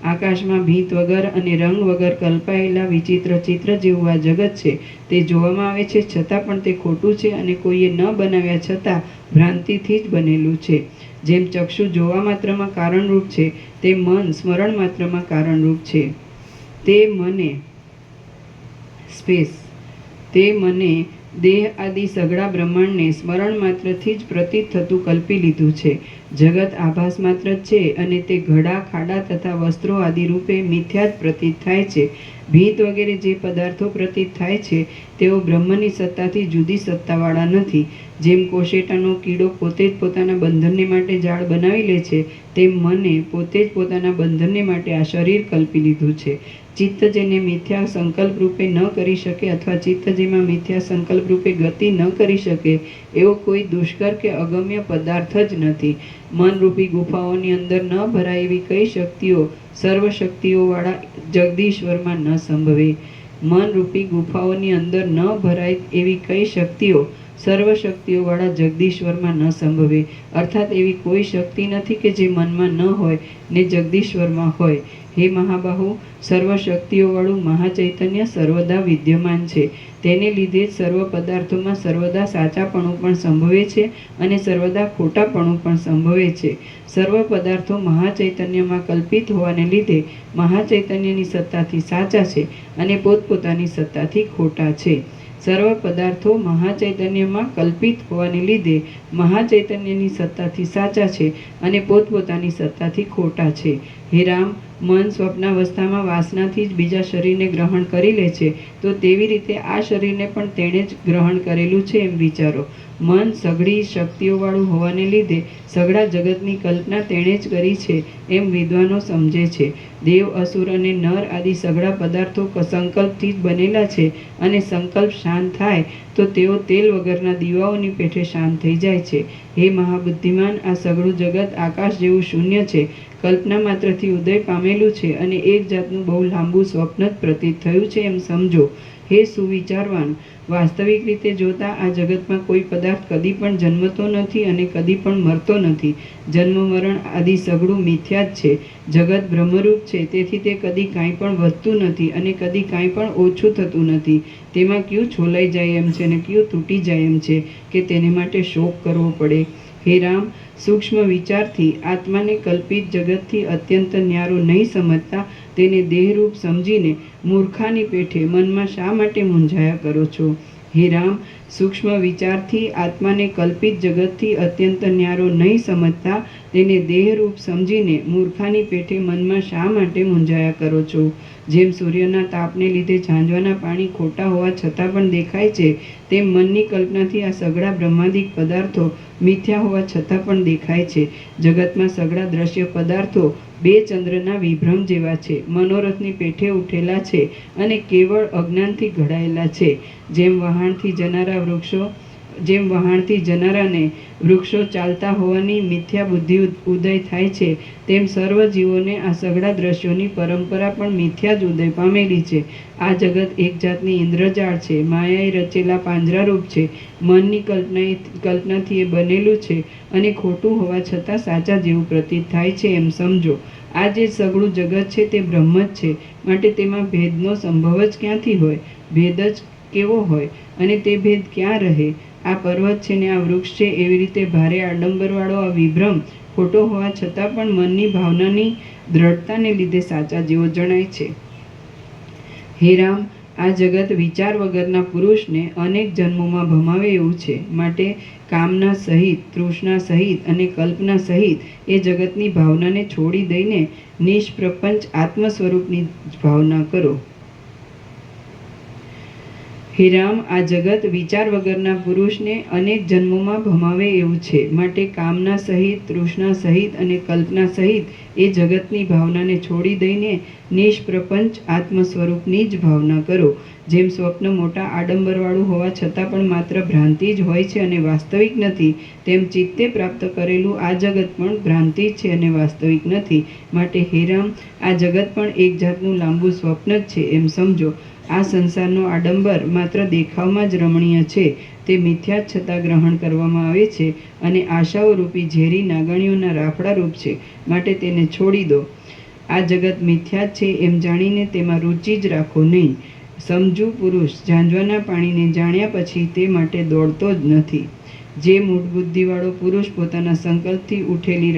આકાશમાં ભીંત વગર અને રંગ વગર કલ્પાયેલા વિચિત્ર ચિત્ર જેવું આ જગત છે. તે જોવામાં આવે છે, છતાં પણ તે ખોટું છે અને કોઈએ ન બનાવ્યા છતાં ભ્રાંતિથી જ બનેલું છે. જેમ ચક્ષુ જોવા માત્રમાં કારણરૂપ છે, તેમ મન સ્મરણ માત્રમાં કારણરૂપ છે. તે મને દેહ આદિ સઘળા બ્રહ્માંડને સ્મરણ માત્રથી જ પ્રતીત થતું કલ્પી લીધું છે. જગત આભાસ માત્ર જ છે અને તે ઘડા, ખાડા તથા વસ્ત્રો આદિ રૂપે મિથ્યા જ પ્રતીત થાય છે. ભીત વગેરે જે પદાર્થો પ્રતીત થાય છે, તેઓ બ્રહ્મની સત્તાથી જુદી સત્તાવાળા નથી. જેમ કોશેટાનો કીડો પોતે જ પોતાના બંધનને માટે જાળ બનાવી લે છે, તેમ મને પોતે જ પોતાના બંધનને માટે આ શરીર કલ્પી લીધું છે. ચિત્ત જેને મિથ્યા સંકલ્પ રૂપે ન કરી શકે અથવા ચિત્ત જેમાં મિથ્યા સંકલ્પ રૂપે ગતિ ન કરી શકે, એવો કોઈ દુષ્કર કે અગમ્ય પદાર્થ જ નથી. મનરૂપી ગુફાઓની અંદર ન ભરાય એવી કઈ શક્તિઓ સર્વશક્તિઓવાળા જગદીશ્વરમાં ન સંભવે. મનરૂપી ગુફાઓની અંદર ન ભરાય એવી કઈ શક્તિઓ સર્વશક્તિઓવાળા જગદીશ્વરમાં ન સંભવે. અર્થાત એવી કોઈ શક્તિ નથી કે જે મનમાં ન હોય ને જગદીશ્વરમાં હોય. હે મહાબાહુ, સર્વશક્તિઓવાળું મહાચૈતન્ય સર્વદા વિદ્યમાન છે. તેને લીધે જ સર્વ પદાર્થોમાં સર્વદા સાચાપણું પણ સંભવે છે અને સર્વદા ખોટાપણું પણ સંભવે છે. સર્વ પદાર્થો મહાચૈતન્યમાં કલ્પિત હોવાને લીધે મહાચૈતન્યની સત્તાથી સાચા છે અને પોતપોતાની સત્તાથી ખોટા છે. સર્વ પદાર્થો મહાચૈતન્યમાં કલ્પિત હોવાને લીધે મહાચૈતન્યની સત્તાથી સાચા છે અને પોતપોતાની સત્તાથી ખોટા છે. હે રામ, મન સ્વપ્નાવસ્થામાં વાસનાથી જ બીજા શરીરને ગ્રહણ કરી લે છે, તો તેવી રીતે આ શરીરને પણ તેણે જ ગ્રહણ કરેલું છે એમ વિચારો. મન સઘળી શક્તિઓવાળું હોવાને લીધે સઘળા જગતની કલ્પના તેણે જ કરી છે એમ વિદ્વાનો સમજે છે. દેવ, અસુર અને નર આદિ સઘળા પદાર્થો સંકલ્પથી જ બનેલા છે અને સંકલ્પ શાંત થાય તો તેઓ તેલ વગરના દીવાઓની પેઠે શાંત થઈ જાય છે. હે મહાબુદ્ધિમાન, આ સઘળું જગત આકાશ જેવું શૂન્ય છે, કલ્પના માત્રથી ઉદય પામેલું છે અને એક જાતનું બહુ લાંબુ સ્વપ્ન જ પ્રતીત થયું છે એમ સમજો. હે સુવિચારવાન, વાસ્તવિક રીતે જોતા આ જગતમાં કોઈ પદાર્થ કદી પણ જન્મતો નથી અને કદી પણ મરતો નથી. જન્મ મરણ આદિ સઘળું મિથ્યા જ છે. જગત બ્રહ્મરૂપ છે, તેથી તે કદી કાંઈ પણ વધતું નથી અને કદી કાંઈ પણ ઓછું થતું નથી. તેમાં ક્યું છોલાઈ જાય એમ છે અને ક્યું તૂટી જાય એમ છે કે તેને માટે શોક કરવો પડે. હે રામ, સૂક્ષ્મ વિચારથી આત્માને કલ્પિત જગતથી અત્યંત ન્યારો નહીં સમજતા તેને દેહરૂપ સમજીને મૂર્ખાની પેઠે મનમાં શા માટે મૂંઝાયા કરો છો? હે રામ, સૂક્ષ્મ વિચારથી આત્માને કલ્પિત જગતથી અત્યંત ન્યારો નહીં સમજતા તેને દેહરૂપ સમજીને મૂર્ખાની પેઠે મનમાં શા માટે મૂંઝાયા કરો છો? જેમ સૂર્યના તાપને લીધે ઝાંઝવાના પાણી ખોટા હોવા છતાં પણ દેખાય છે, તેમ મનની કલ્પનાથી આ સઘળા બ્રહ્માંડિક પદાર્થો મિથ્યા હોવા છતાં પણ દેખાય છે. જગતમાં સઘળા દ્રશ્ય પદાર્થો બે ચંદ્રના વિભ્રમ જેવા છે, મનોરથની પેઠે ઉઠેલા છે અને કેવળ અજ્ઞાનથી ઘડાયેલા છે. જેમ વહાણથી જનારાને વૃક્ષો ચાલતા હોવાની મિથ્યા બુદ્ધિ ઉદય થાય છે, તેમ સર્વ જીવોને આ સઘળા દ્રશ્યોની પરંપરા પણ મિથ્યા જ ઉદય પામેલી છે. આ જગત એક જાતની ઇન્દ્રજાળ છે, માયાએ રચેલા પાંજરારૂપ છે, મનની કલ્પનાથી એ બનેલું છે અને ખોટું હોવા છતાં સાચા જેવું પ્રતીત થાય છે એમ સમજો. આ જે સઘળું જગત છે તે બ્રહ્મ જ છે, માટે તેમાં ભેદનો સંભવ જ ક્યાંથી હોય? ભેદ જ કેવો હોય અને તે ભેદ ક્યાં રહે? આ પર્વત છે ને આ વૃક્ષ છે, એવી રીતે ભારે આડંબરવાળો આ વિભ્રમ ખોટો હોવા છતાં પણ મનની ભાવનાની દ્રઢતાને લીધે સાચા જેવો જણાય છે. હે રામ, આ જગત વિચાર વગરના પુરુષને અનેક જન્મોમાં ભમાવે એવું છે. માટે કામના સહિત, તૃષ્ણા સહિત અને કલ્પના સહિત એ જગતની ભાવનાને છોડી દઈને નિષ્પ્રપંચ આત્મ સ્વરૂપની જ ભાવના કરો. હે રામ, આ જગત વિચાર વગરના પુરુષને અનેક જન્મોમાં ભમાવે એવું છે. માટે કામના સહિત, તૃષ્ણા સહિત અને કલ્પના સહિત એ જગતની ભાવનાને છોડી દઈને નિષ્પ્રપંચ આત્મ સ્વરૂપની જ ભાવના કરો. જેમ સ્વપ્ન મોટા આડંબરવાળું હોવા છતાં પણ માત્ર ભ્રાંતિ જ હોય છે અને વાસ્તવિક નથી, તેમ ચિત્તે પ્રાપ્ત કરેલું આ જગત પણ ભ્રાંતિ જ છે અને વાસ્તવિક નથી. માટે હે રામ, આ જગત પણ એક જાતનું લાંબુ સ્વપ્ન જ છે એમ સમજો. આ સંસારનો આડંબર માત્ર દેખાવમાં જ રમણીય છે, તે મિથ્યા જ છતાં ગ્રહણ કરવામાં આવે છે અને આશાઓ રૂપી ઝેરી નાગણીઓના રાફડા રૂપ છે. માટે તેને છોડી દો. આ જગત મિથ્યા જ છે એમ જાણીને તેમાં રુચિ જ રાખો નહીં. સમજુ પુરુષ ઝાંઝવાના પાણીને જાણ્યા પછી તે માટે દોડતો જ નથી. જે મૂઢ બુદ્ધિવાળો પુરુષ પોતાના સંકલ્પથી ઉઠેલી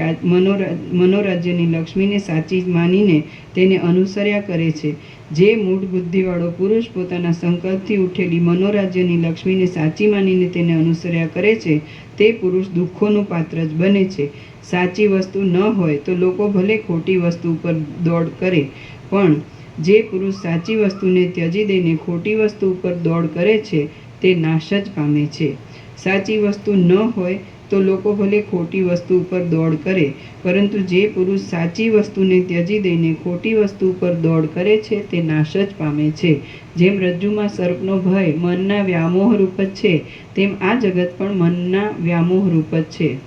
મનોરાજ્યની લક્ષ્મીને સાચી માનીને તેને અનુસર્યા કરે છે, જે મૂઢ બુદ્ધિવાળો પુરુષ પોતાના સંકલ્પથી ઉઠેલી મનોરાજ્યની લક્ષ્મીને સાચી માનીને તેને અનુસર્યા કરે છે, તે પુરુષ દુઃખોનું પાત્ર જ બને છે. સાચી વસ્તુ ન હોય તો લોકો ભલે ખોટી વસ્તુ ઉપર દોડ કરે, પણ જે પુરુષ સાચી વસ્તુને ત્યજી દઈને ખોટી વસ્તુ ઉપર દોડ કરે છે તે નાશ જ પામે છે. સાચી વસ્તુ ન હોય તો લોકો ભલે ખોટી વસ્તુ ઉપર દોડ કરે, પરંતુ જે પુરુષ સાચી વસ્તુને ત્યજી દઈને ખોટી વસ્તુ ઉપર દોડ કરે છે તે નાશ જ પામે છે. જેમ રજ્જુમાં સર્પનો ભય મનના વ્યામોહ રૂપ જ છે, તેમ આ જગત પણ મનના વ્યામોહ રૂપ જ છે.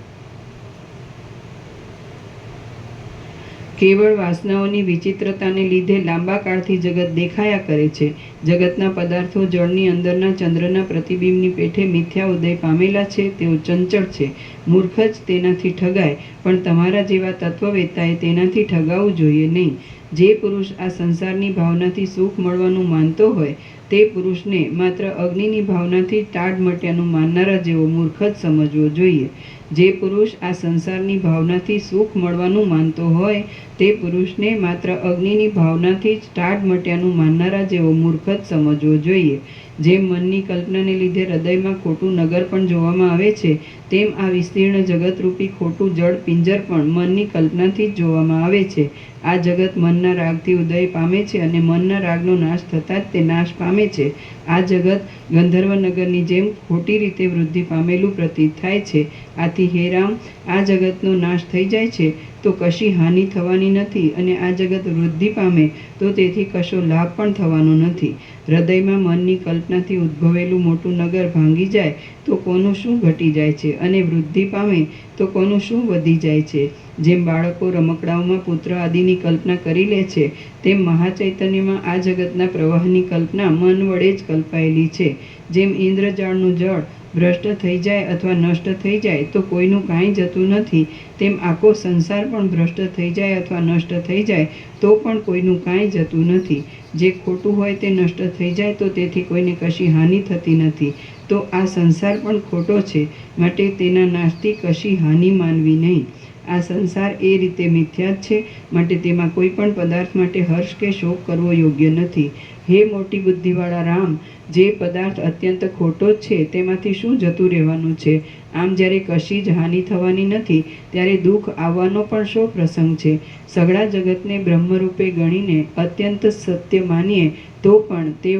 કેવળ વાસનાઓની વિચિત્રતાને લીધે લાંબા કાળથી જગત દેખાયા કરે છે. જગતના પદાર્થો જળની અંદરના ચંદ્રના પ્રતિબિંબની પેઠે મિથ્યા ઉદય પામેલા છે. તેઓ ચંચળ છે. મૂર્ખ જ તેનાથી ઠગાય, પણ તમારા જેવા તત્વવેત્તાએ તેનાથી ઠગાવવું જોઈએ નહીં. જે પુરુષ આ સંસારની ભાવનાથી સુખ મળવાનું માનતો હોય તે પુરુષને માત્ર અગ્નિની ભાવનાથી ટાઢ મટ્યાનું માનનારા જેવો મૂર્ખ જ સમજવો જોઈએ. જે પુરુષ આ સંસારની ભાવનાથી સુખ મળવાનું માનતો હોય તે પુરુષને માત્ર અગ્નિની ભાવનાથી જ ટાઢ મટ્યાનું માનનારા જેવો મૂર્ખ જ સમજવો જોઈએ. જેમ મનની કલ્પનાને લીધે હૃદયમાં ખોટું નગર પણ જોવામાં આવે છે, તેમ આ વિસ્તીર્ણ જગતરૂપી ખોટું જળ પિંજર પણ મનની કલ્પનાથી જ જોવામાં આવે છે. આ જગત મનના રાગથી ઉદય પામે છે અને મનના રાગનો નાશ થતાં જ તે નાશ પામે છે. આ જગત ગંધર્વનગરની જેમ ખોટી રીતે વૃદ્ધિ પામેલું પ્રતીત થાય છે. આથી હે રામ, આ જગતનો નાશ થઈ જાય છે તો કશી હાનિ થવાની નથી, અને આ જગત વૃદ્ધિ પામે તો તેથી કશો લાભ પણ થવાનો નથી. હૃદયમાં મનની કલ્પનાથી ઉદ્ભવેલું મોટું નગર ભાંગી જાય તો કોનું શું ઘટી જાય છે, અને વૃદ્ધિ પામે તો કોનું શું વધી જાય છે. જેમ બાળકો રમકડાઓમાં પુત્ર આદિની કલ્પના કરી લે છે, તેમ મહાચૈતન્યમાં આ જગતના પ્રવાહની કલ્પના મન વડે જ કલ્પાયેલી છે. જેમ ઇન્દ્રજાળનું જળ ભ્રષ્ટ થઈ જાય અથવા નષ્ટ થઈ જાય તો કોઈનું કાંઈ જતું નથી, તેમ આખો સંસાર પણ ભ્રષ્ટ થઈ જાય અથવા નષ્ટ થઈ જાય તો પણ કોઈનું કાંઈ જતું નથી. જે ખોટું હોય તે નષ્ટ થઈ જાય તો તેથી કોઈને કશી હાનિ થતી નથી. તો આ સંસાર પણ ખોટો છે, માટે તેના નાશથી કશી હાનિ માનવી નહીં. આ સંસાર એ રીતે મિથ્યા જ છે, માટે તેમાં કોઈ પણ પદાર્થ માટે હર્ષ કે શોક કરવો યોગ્ય નથી. હે મોટી બુદ્ધિવાળા રામ, જે પદાર્થ અત્યંત ખોટો જ છે તેમાંથી શું જતું રહેવાનું છે? આમ જ્યારે કશી જ હાનિ થવાની નથી ત્યારે દુઃખ આવવાનો પણ શો પ્રસંગ છે? સઘળા જગતને બ્રહ્મરૂપે ગણીને અત્યંત સત્ય માનીએ તો પણ જે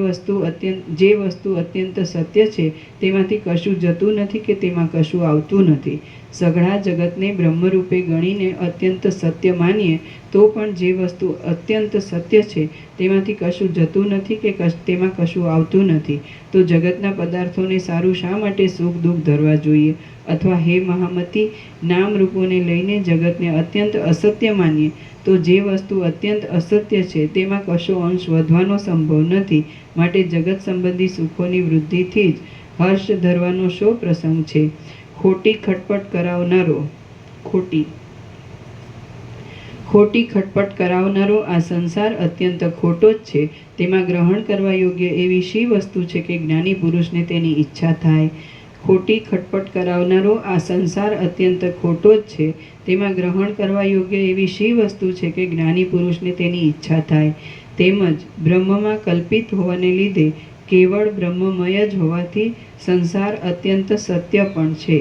વસ્તુ અત્યંત સત્ય છે તેમાંથી કશું જતું નથી કે તેમાં કશું આવતું નથી. સઘળા જગતને બ્રહ્મરૂપે ગણીને અત્યંત સત્ય માનીએ તો પણ જે વસ્તુ અત્યંત સત્ય છે તેમાંથી કશું જતું નથી કે તેમાં કશું આવતું નથી. તો જગતના પદાર્થોને સારું શા માટે સુખ દુઃખ ધરવા જોઈએ? અથવા હે મહામતી, નામ રૂપોને લઈને જગતને અત્યંત અસત્ય માનીએ તો જે વસ્તુ અત્યંત અસત્ય છે તેમાં કશો અંશ વધવાનો સંભવ નથી. માટે જગત સંબંધી સુખોની વૃદ્ધિથી જ હર્ષ ધરવાનો શો પ્રસંગ છે? ખોટી ખટપટ કરાવનારો આ સંસાર અત્યંત ખોટો જ છે. તેમાં ગ્રહણ કરવા યોગ્ય એવી શી વસ્તુ છે કે જ્ઞાની પુરુષને તેની ઈચ્છા થાય? ખોટી ખટપટ કરાવનારો આ સંસાર અત્યંત ખોટો જ છે. તેમાં ગ્રહણ કરવા યોગ્ય એવી શી વસ્તુ છે કે જ્ઞાની પુરુષને તેની ઈચ્છા થાય? તેમજ બ્રહ્મમાં કલ્પિત હોવાને લીધે કેવળ બ્રહ્મમય જ હોવાથી સંસાર અત્યંત સત્ય પણ છે.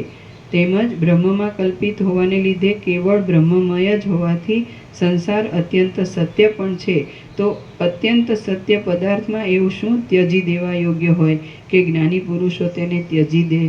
તેમજ બ્રહ્મમાં કલ્પિત હોવાને લીધે કેવળ બ્રહ્મમય જ હોવાથી સંસાર અત્યંત સત્ય પણ છે. તો અત્યંત સત્ય પદાર્થમાં એવું શું ત્યજી દેવા યોગ્ય હોય કે જ્ઞાની પુરુષો તેને ત્યજી દે?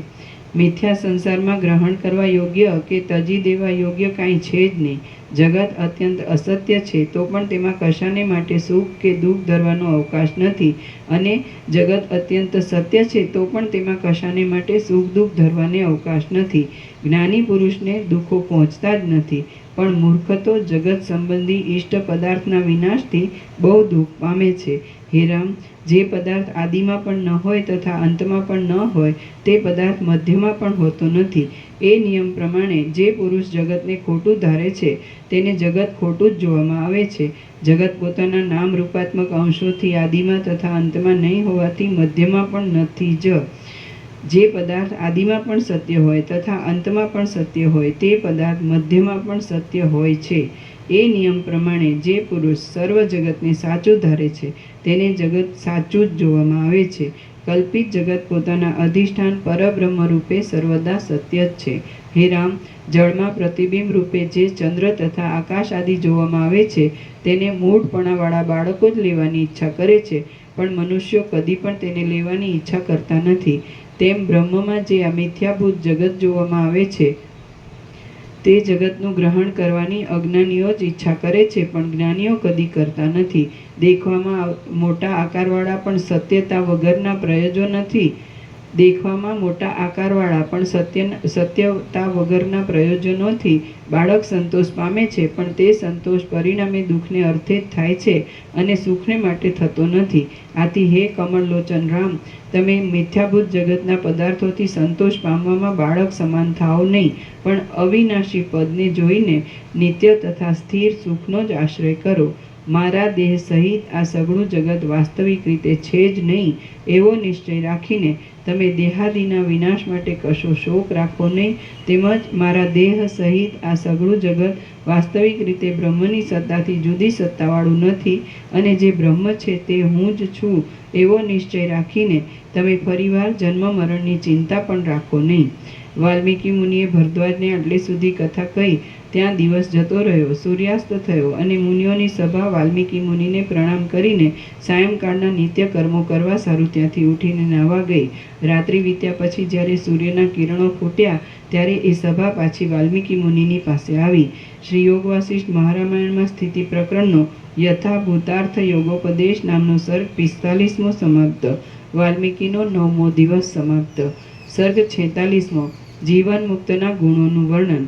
મિથ્યા સંસારમાં ગ્રહણ કરવા યોગ્ય કે ત્યજી દેવા યોગ્ય કાંઈ છે જ નહીં. જગત અત્યંત અસત્ય છે તો પણ તેમાં કશાને માટે સુખ કે દુઃખ ધરવાનો અવકાશ નથી, અને જગત અત્યંત સત્ય છે તો પણ તેમાં કશાને માટે સુખ દુઃખ ધરવાને અવકાશ નથી. જ્ઞાની પુરુષને દુઃખો પહોંચતા જ નથી, પણ મૂર્ખ તો જગત સંબંધી ઇષ્ટ પદાર્થના વિનાશથી બહુ દુઃખ પામે છે. હે રામ, જે પદાર્થ આદિમાં પણ ન હોય તથા અંતમાં પણ ન હોય તે પદાર્થ મધ્યમાં પણ હોતો નથી. એ નિયમ પ્રમાણે જે પુરુષ જગતને ખોટું ધારે છે તેને જગત ખોટું જ જોવામાં આવે છે. જગત પોતાના નામ રૂપાત્મક અંશોથી આદિમાં તથા અંતમાં નહીં હોવાથી મધ્યમાં પણ નથી જ. જે પદાર્થ આદિમાં પણ સત્ય હોય તથા અંતમાં પણ સત્ય હોય તે પદાર્થ મધ્યમાં પણ સત્ય હોય છે. એ નિયમ પ્રમાણે જે પુરુષ સર્વ જગતને સાચું ધારે છે તેને જગત સાચું જ જોવામાં આવે છે. કલ્પિત જગત પોતાના અધિષ્ઠાન પરબ્રહ્મ રૂપે સર્વદા સત્ય જ છે. હે રામ, જળમાં પ્રતિબિંબ રૂપે જે ચંદ્ર તથા આકાશ આદિ જોવામાં આવે છે તેને મૂઢપણાવાળા બાળકો જ લેવાની ઈચ્છા કરે છે, પણ મનુષ્યો કદી પણ તેને લેવાની ઈચ્છા કરતા નથી. તેમ બ્રહ્મમાં જે આ મિથ્યાભૂત જગત જોવામાં આવે છે તે જગતનું ગ્રહણ કરવાની અજ્ઞાનીઓ જ ઈચ્છા કરે છે, પણ જ્ઞાનીઓ કદી કરતા નથી. દેખવામાં મોટા આકારવાળા પણ સત્યતા વગરના પ્રયોજો નથી. દેખવામાં મોટા આકારવાળા પણ સત્યતા વગરના પ્રયોજનોથી બાળક સંતોષ પામે છે, પણ તે સંતોષ પરિણામે દુઃખને અર્થે જ થાય છે અને સુખને માટે થતો નથી. આથી હે કમળલોચન રામ, તમે મિથ્યાભૂત જગતના પદાર્થોથી સંતોષ પામવામાં બાળક સમાન થાઓ નહીં, પણ અવિનાશી પદને જોઈને નિત્ય તથા સ્થિર સુખનો જ આશ્રય કરો. મારા દેહ સહિત આ સઘળું જગત વાસ્તવિક રીતે છે જ નહીં એવો નિશ્ચય રાખીને તમે દેહાદિના વિનાશ માટે કશો શોક રાખો નહીં. તેમજ મારા દેહ સહિત આ સઘળું જગત વાસ્તવિક રીતે બ્રહ્મની સત્તાથી જુદી સત્તાવાળું નથી, અને જે બ્રહ્મ છે તે હું જ છું એવો નિશ્ચય રાખીને તમે ફરીવાર જન્મ મરણની ચિંતા પણ રાખો નહીં. વાલ્મીકી મુનિએ ભરદ્વાજને આટલે સુધી કથા કહી. ત્યાં દિવસ જતો રહ્યો, સૂર્યાસ્ત થયો અને મુનિઓની સભા વાલ્મીકી મુનિને પ્રણામ કરીને સાયંકાળના નિત્ય કર્મો કરવા સારું ત્યાંથી ઉઠીને નાહવા ગઈ. રાત્રિ વીત્યા પછી જ્યારે સૂર્યના કિરણો ફૂટ્યા ત્યારે એ સભા પાછી વાલ્મીકી મુનિની પાસે આવી. શ્રી યોગ વાસિષ્ઠ મહારામાયણમાં સ્થિતિ પ્રકરણનો યથાભૂતાર્થ યોગોપદેશ નામનો સર્ગ 45મો સમાપ્ત. વાલ્મીકીનો 9મો દિવસ સમાપ્ત. સર્ગ 46મો જીવન મુક્તના ગુણોનું વર્ણન.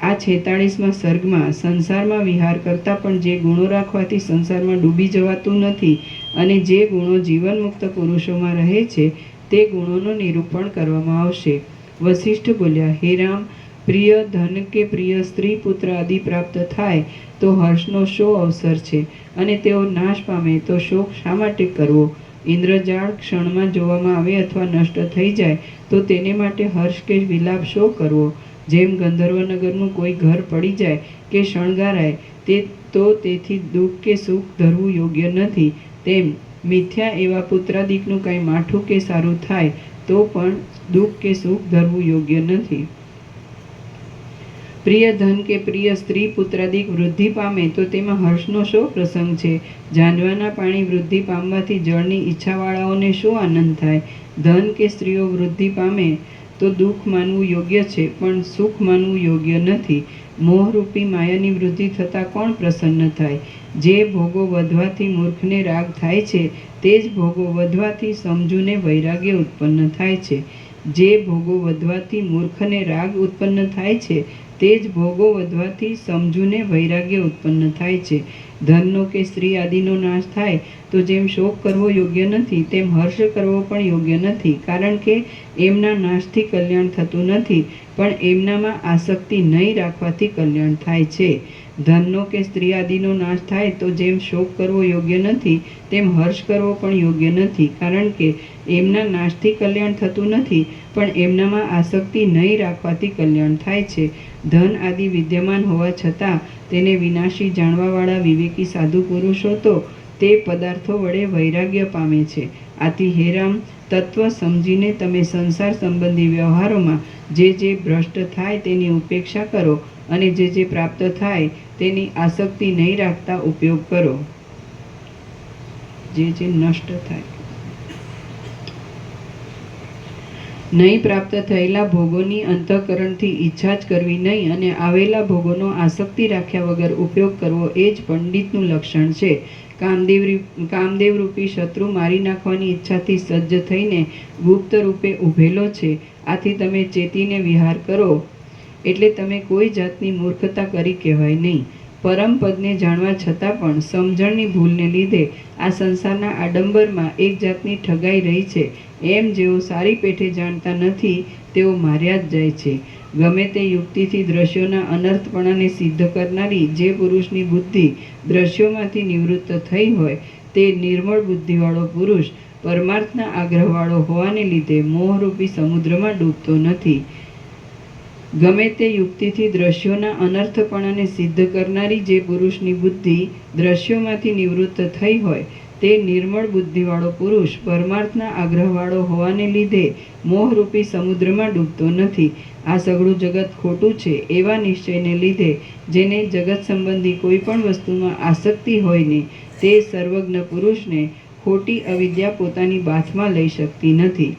આ 46મા સર્ગમાં સંસારમાં વિહાર કરતા પણ જે ગુણો રાખવાથી સંસારમાં ડૂબી જવાતું નથી અને જે ગુણો જીવન મુક્ત પુરુષોમાં રહે છે તે ગુણોનું નિરૂપણ કરવામાં આવશે. વસિષ્ઠ બોલ્યા, હે રામ, પ્રિય ધન કે પ્રિય સ્ત્રી પુત્ર આદિ પ્રાપ્ત થાય તો હર્ષનો શો અવસર છે, અને તેઓ નાશ પામે તો શોક શા માટે કરવો? ઇન્દ્રજાળ ક્ષણમાં જોવામાં આવે અથવા નષ્ટ થઈ જાય તો તેને માટે હર્ષ કે વિલાપ શો કરવો? જેમ ગંધર્વનગરનું કોઈ ઘર પડી જાય કે શણગારાય તો તેથી દુઃખ કે સુખ ધરવું યોગ્ય નથી, તેમ મિથ્યા એવા પુત્રાદિકનું કાંઈ માઠું કે સારું થાય તો પણ દુઃખ કે સુખ ધરવું યોગ્ય નથી. પ્રિય ધન કે પ્રિય સ્ત્રી પુત્રાદિક વૃદ્ધિ પામે તો તેમાં હર્ષનો શો પ્રસંગ છે? જાંજવાના પાણી વૃદ્ધિ પામવાથી જળની ઈચ્છાવાળાઓને શું આનંદ થાય? ધન કે સ્ત્રીઓ વૃદ્ધિ પામે તો દુઃખ માનવું યોગ્ય છે, પણ સુખ માનવું યોગ્ય નથી. મોહરૂપી માયાની વૃદ્ધિ થતાં કોણ પ્રસન્ન થાય? જે ભોગો વધવાથી મૂર્ખને રાગ થાય છે તે જ ભોગો વધવાથી સમજુને વૈરાગ્ય ઉત્પન્ન થાય છે. જે ભોગો વધવાથી મૂર્ખને રાગ ઉત્પન્ન થાય છે તે જ ભોગો વધવાથી સમજુને વૈરાગ્ય ઉત્પન્ન થાય છે. ધનનો કે સ્ત્રી આદિનો નાશ થાય તો જેમ શોક કરવો યોગ્ય નથી તેમ હર્ષ કરવો પણ યોગ્ય નથી, કારણ કે એમના નાશથી કલ્યાણ થતું નથી, પણ એમનામાં આસક્તિ નહીં રાખવાથી કલ્યાણ થાય છે. ધનનો કે સ્ત્રી આદિનો નાશ થાય તો જેમ શોક કરવો યોગ્ય નથી તેમ હર્ષ કરવો પણ યોગ્ય નથી, કારણ કે એમના નાશથી કલ્યાણ થતું નથી, પણ એમનામાં આસક્તિ નહીં રાખવાથી કલ્યાણ થાય છે. ધન આદિ વિદ્યમાન હોવા છતાં તેને વિનાશી જાણવાવાળા વિવેકી સાધુ પુરુષો તો તે પદાર્થો વડે વૈરાગ્ય પામે છે. આથી હે રામ, તત્વ સમજીને તમે સંસાર સંબંધી વ્યવહારોમાં જે ભ્રષ્ટ થાય તેની ઉપેક્ષા કરો અને જે પ્રાપ્ત થાય તેની આસક્તિ નહીં રાખતા ઉપયોગ કરો. જે નષ્ટ થાય, નહીં પ્રાપ્ત થયેલા ભોગોની અંતઃકરણથી ઈચ્છા જ કરવી નહીં અને આવેલા ભોગોનો આસક્તિ રાખ્યા વગર ઉપયોગ કરવો એ જ પંડિતનું લક્ષણ છે. કામદેવ રૂપી શત્રુ મારી નાખવાની ઈચ્છાથી સજ્જ થઈને ગુપ્ત રૂપે ઊભેલો છે. આથી તમે ચેતીને વિહાર કરો એટલે તમે કોઈ જાતની મૂર્ખતા કરી કહેવાય નહીં. પરમ પદને જાણવા છતાં પણ સમજણની ભૂલને લીધે આ સંસારના આડંબરમાં એક જાતની ઠગાઈ રહી છે. એમ જેઓ સારી પેઠે જાણતા નથી તેઓ માર્યા જ જાય છે. ગમે તે યુક્તિથી દ્રશ્યોના અનર્થપણાને સિદ્ધ કરનારી જે પુરુષની બુદ્ધિ દ્રશ્યોમાંથી નિવૃત્ત થઈ હોય તે નિર્મળ બુદ્ધિવાળો પુરુષ પરમાર્થના આગ્રહવાળો હોવાને લીધે મોહરૂપી સમુદ્રમાં ડૂબતો નથી. ગમે તે યુક્તિથી દ્રશ્યોના અનર્થપણાને સિદ્ધ કરનારી જે પુરુષની બુદ્ધિ દ્રશ્યોમાંથી નિવૃત્ત થઈ હોય તે નિર્મળ બુદ્ધિવાળો પુરુષ પરમાર્થના આગ્રહવાળો હોવાને લીધે મોહરૂપી સમુદ્રમાં ડૂબતો નથી. આ સઘળું જગત ખોટું છે એવા નિશ્ચયને લીધે જેને જગત સંબંધી કોઈ પણ વસ્તુમાં આસક્તિ હોય ને તે સર્વજ્ઞ પુરુષને ખોટી અવિદ્યા પોતાની બાથમાં લઈ શકતી નથી.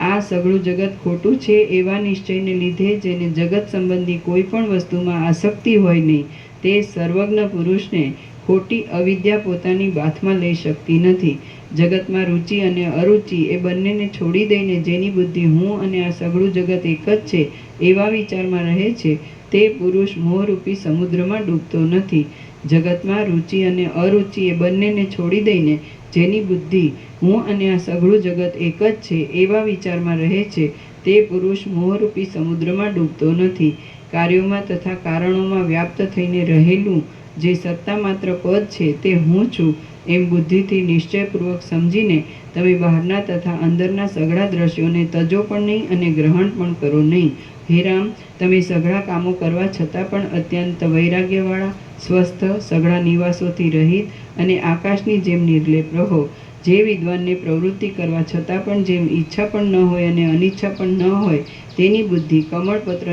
આ સઘળું જગત ખોટું છે એવા નિશ્ચયને લીધે જેને જગત સંબંધી કોઈ પણ વસ્તુમાં આસક્તિ હોય નહીં તે સર્વજ્ઞ પુરુષને ખોટી અવિદ્યા પોતાની બાથમાં લઈ શકતી નથી. જગતમાં રુચિ અને અરુચિ એ બંનેને છોડી દઈને જેની બુદ્ધિ હું અને આ સઘળું જગત એક જ છે એવા વિચારમાં રહે છે તે પુરુષ મોહરૂપી સમુદ્રમાં ડૂબતો નથી. જગતમાં રુચિ અને અરુચિ એ બંનેને છોડી દઈને જેની બુદ્ધિ હું અને આ સઘળું જગત એક જ છે એવા વિચારમાં રહે છે તે પુરુષ મોહરૂપી સમુદ્રમાં ડૂબતો નથી. કાર્યોમાં તથા કારણોમાં વ્યાપ્ત થઈને રહેલું જે સત્તા માત્ર પદ છે તે હું છું એમ બુદ્ધિથી નિશ્ચયપૂર્વક સમજીને તમે બહારના તથા અંદરના સઘળા દ્રશ્યોને તજો પણ નહીં અને ગ્રહણ પણ કરો નહીં. હે રામ, તમે સઘળા કામો કરવા છતાં પણ અત્યંત વૈરાગ્યવાળા, સ્વસ્થ, સઘળા નિવાસોથી રહિત અને આકાશની જેમ નિર્લેપ રહો. જે વિદ્વાનને પ્રવૃત્તિ કરવા છતાં પણ જેમ ઈચ્છા પણ ન હોય અને અનિચ્છા પણ ન હોય તેની બુદ્ધિ કમળપત્ર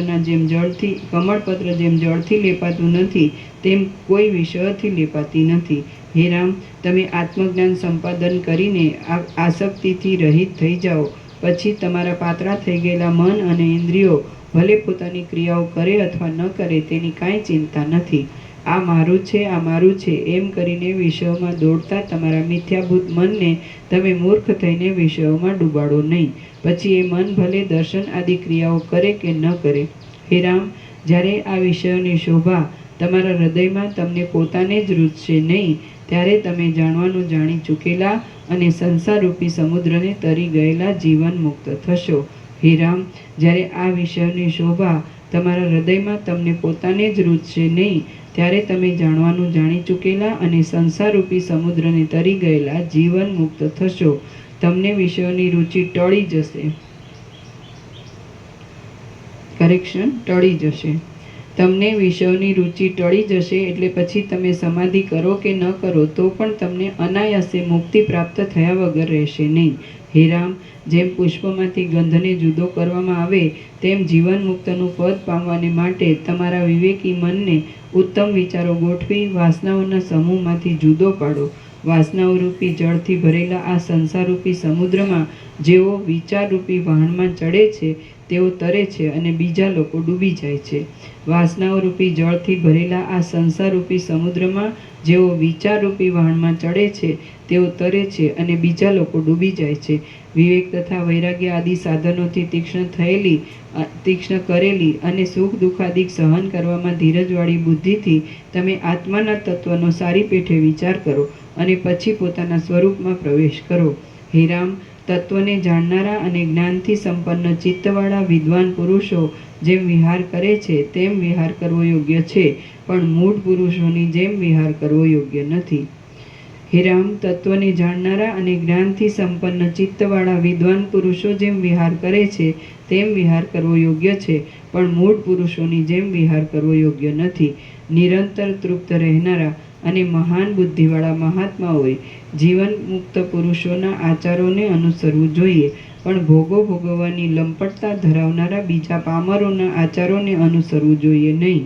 જેમ જળથી લેપાતું નથી તેમ કોઈ વિષયોથી લેપાતી નથી. હે રામ, તમે આત્મજ્ઞાન સંપાદન કરીને આસક્તિથી રહિત થઈ જાઓ પછી તમારા પાતળા થઈ ગયેલા મન અને ઇન્દ્રિયો ભલે પોતાની ક્રિયાઓ કરે અથવા ન કરે તેની કાંઈ ચિંતા નથી. આ મારું છે, આ મારું છે એમ કરીને વિષયોમાં દોડતા તમારા મિથ્યાભૂત મનને તમે મૂર્ખ થઈને વિષયોમાં ડૂબાડો નહીં. પછી એ મન ભલે દર્શન આદિ ક્રિયાઓ કરે કે ન કરે. હે રામ, જ્યારે આ વિષયોની શોભા તમારા હૃદયમાં તમને પોતાને જ રૂચશે નહીં ત્યારે તમે જાણવાનું જાણી ચૂકેલા અને સંસારરૂપી સમુદ્રને તરી ગયેલા જીવન મુક્ત થશો. હે રામ, જ્યારે આ વિષયોની શોભા તમારા હૃદયમાં તમને પોતાને જ રૂચશે નહીં ત્યારે તમે જાણવાનું જાણી ચૂકેલા અને સંસારરૂપી સમુદ્રને તરી ગયેલા જીવન મુક્ત થશો. તમને વિષયોની રુચિ ટળી જશે. ટળી જશે. તમને વિષયોની રુચિ ટળી જશે એટલે પછી તમે સમાધિ કરો કે ન કરો તો પણ તમને અનાયાસે મુક્તિ પ્રાપ્ત થયા વગર રહેશે નહીં. હે રામ, જેમ પુષ્પમાંથી ગંધને જુદો કરવામાં આવે તેમ જીવન મુક્તનું પદ પામવાને માટે તમારા વિવેકી મનને ઉત્તમ વિચારો ગોઠવી વાસનાઓના સમૂહમાંથી જુદો પાડો. વાસનાઓરૂપી જળથી ભરેલા આ સંસારરૂપી સમુદ્રમાં જેઓ વિચારરૂપી વહાણમાં ચડે છે તેઓ તરે છે અને બીજા લોકો ડૂબી જાય છે. વાસનાઓરૂપી જળથી ભરેલા આ સંસારરૂપી સમુદ્રમાં જેઓ વિચારરૂપી વહાણમાં ચડે છે તેઓ તરે છે અને બીજા લોકો ડૂબી જાય છે. વિવેક તથા વૈરાગ્ય આદિ સાધનોથી તીક્ષ્ણ કરેલી અને સુખ દુઃખાદિક સહન કરવામાં ધીરજવાળી બુદ્ધિથી તમે આત્માના તત્વનો સારી પેઠે વિચાર કરો અને પછી પોતાના સ્વરૂપમાં પ્રવેશ કરો. હે રામ, તત્વને જાણનારા અને જ્ઞાનથી સંપન્ન ચિત્તવાળા વિદ્વાન પુરુષો જેમ વિહાર કરે છે તેમ વિહાર કરવો યોગ્ય છે પણ મૂઢ પુરુષોની જેમ વિહાર કરવો યોગ્ય નથી. હે રામ, તત્વને જાણનારા અને જ્ઞાનથી સંપન્ન ચિત્તવાળા વિદ્વાન પુરુષો જેમ વિહાર કરે છે તેમ વિહાર કરવો યોગ્ય છે પણ મૂઢ પુરુષોની જેમ વિહાર કરવો યોગ્ય નથી. નિરંતર તૃપ્ત રહેનારા અને મહાન બુદ્ધિવાળા મહાત્માઓએ જીવન મુક્ત પુરુષોના આચારોને અનુસરવું જોઈએ, પણ ભોગો ભોગવવાની લંપટતા ધરાવનારા બીજા પામરોના આચારોને અનુસરવું જોઈએ નહીં.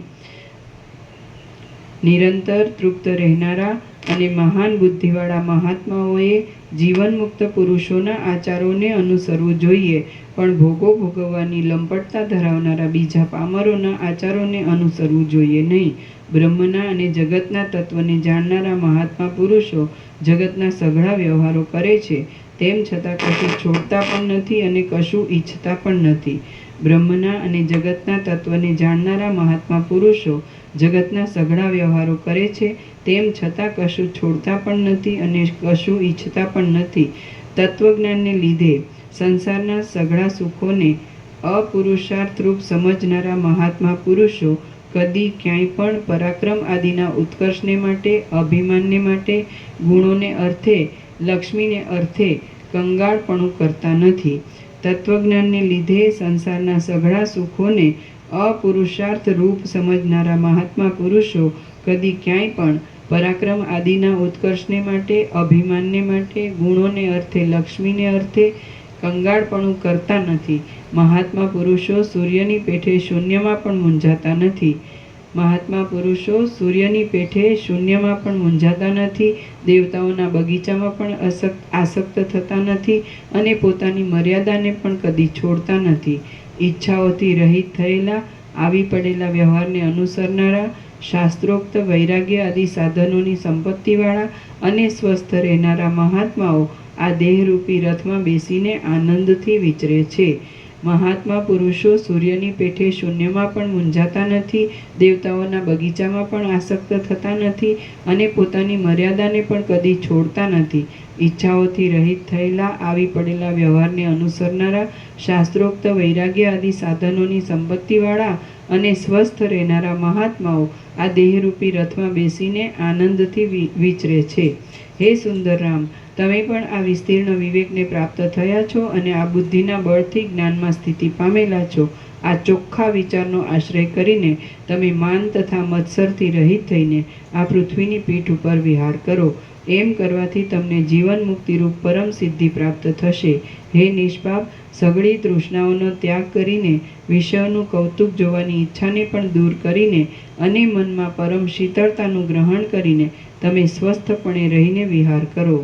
નિરંતર તૃપ્ત રહેનારા અને મહાન બુદ્ધિવાળા મહાત્માઓએ જીવન મુક્ત પુરુષોના આચારોને અનુસરવું જોઈએ, પણ ભોગો ભોગવવાની લંપટતા ધરાવનારા બીજા પામરોના આચારોને અનુસરવું જોઈએ નહીં. બ્રહ્મના અને જગતના તત્વને જાણનારા મહાત્મા પુરુષો જગતના સઘળા વ્યવહારો કરે છે, તેમ છતાં કશું છોડતા પણ નથી અને કશું ઈચ્છતા પણ નથી. બ્રહ્મના અને જગતના તત્વને જાણનારા મહાત્મા પુરુષો જગતના સઘળા વ્યવહારો કરે છે, તેમ છતાં કશું છોડતા પણ નથી અને કશું ઈચ્છતા પણ નથી. તત્વજ્ઞાનને લીધે સંસારના સઘળા સુખોને અપુરુષાર્થરૂપ સમજનારા મહાત્મા પુરુષો કદી ક્યાંય પણ પરાક્રમ આદિના ઉત્કર્ષને માટે, અભિમાનને માટે, ગુણોને અર્થે, લક્ષ્મીને અર્થે કંગાળપણું કરતા નથી. તત્વજ્ઞાનને લીધે સંસારના સઘળા સુખોને અપુરુષાર્થ રૂપ સમજનારા મહાત્મા પુરુષો કદી ક્યાંય પણ પરાક્રમ આદિના ઉત્કર્ષને માટે, અભિમાનને માટે, ગુણોને અર્થે, લક્ષ્મીને અર્થે કંગાળપણું કરતા નથી. મહાત્મા પુરુષો સૂર્યની પેઠે શૂન્યમાં પણ મૂંઝાતા નથી. મહાત્મા પુરુષો સૂર્યની પેઠે શૂન્યમાં પણ મૂંઝાતા નથી, દેવતાઓના બગીચામાં પણ આસક્ત થતા નથી અને પોતાની મર્યાદાને પણ કદી છોડતા નથી. ઈચ્છાઓથી રહિત થયેલા, આવી પડેલા વ્યવહારને અનુસરનારા, શાસ્ત્રોક્ત વૈરાગ્ય આદિ સાધનોની સંપત્તિવાળા અને સ્વસ્થ રહેનારા મહાત્માઓ આ દેહરૂપી રથમાં બેસીને આનંદથી વિચરે છે. મહાત્મા પુરુષો સૂર્યની પેઠે શૂન્યમાં પણ મૂંઝાતા નથી, દેવતાઓના બગીચામાં પણ આસક્ત થતા નથી અને પોતાની મર્યાદાને પણ કદી છોડતા નથી. ઈચ્છાઓથી રહિત થયેલા, આવી પડેલા વ્યવહારને અનુસરનારા, શાસ્ત્રોક્ત વૈરાગ્ય આદિ સાધનોની સંપત્તિવાળા અને સ્વસ્થ રહેનારા મહાત્માઓ આ દેહરૂપી રથમાં બેસીને આનંદથી વિચરે છે. હે સુંદર રામ, તમે પણ આ વિસ્તીર્ણ વિવેકને પ્રાપ્ત થયા છો અને આ બુદ્ધિના બળથી જ્ઞાનમાં સ્થિતિ પામેલા છો. આ ચોખ્ખા વિચારનો આશ્રય કરીને તમે માન તથા મત્સરથી રહિત થઈને આ પૃથ્વીની પીઠ ઉપર વિહાર કરો. એમ કરવાથી તમને જીવન મુક્તિરૂપ પરમ સિદ્ધિ પ્રાપ્ત થશે. હે નિષ્પાપ, સઘળી તૃષ્ણાઓનો ત્યાગ કરીને, વિષયોનું કૌતુક જોવાની ઈચ્છાને પણ દૂર કરીને અને મનમાં પરમ શીતળતાનું ગ્રહણ કરીને તમે સ્વસ્થપણે રહીને વિહાર કરો.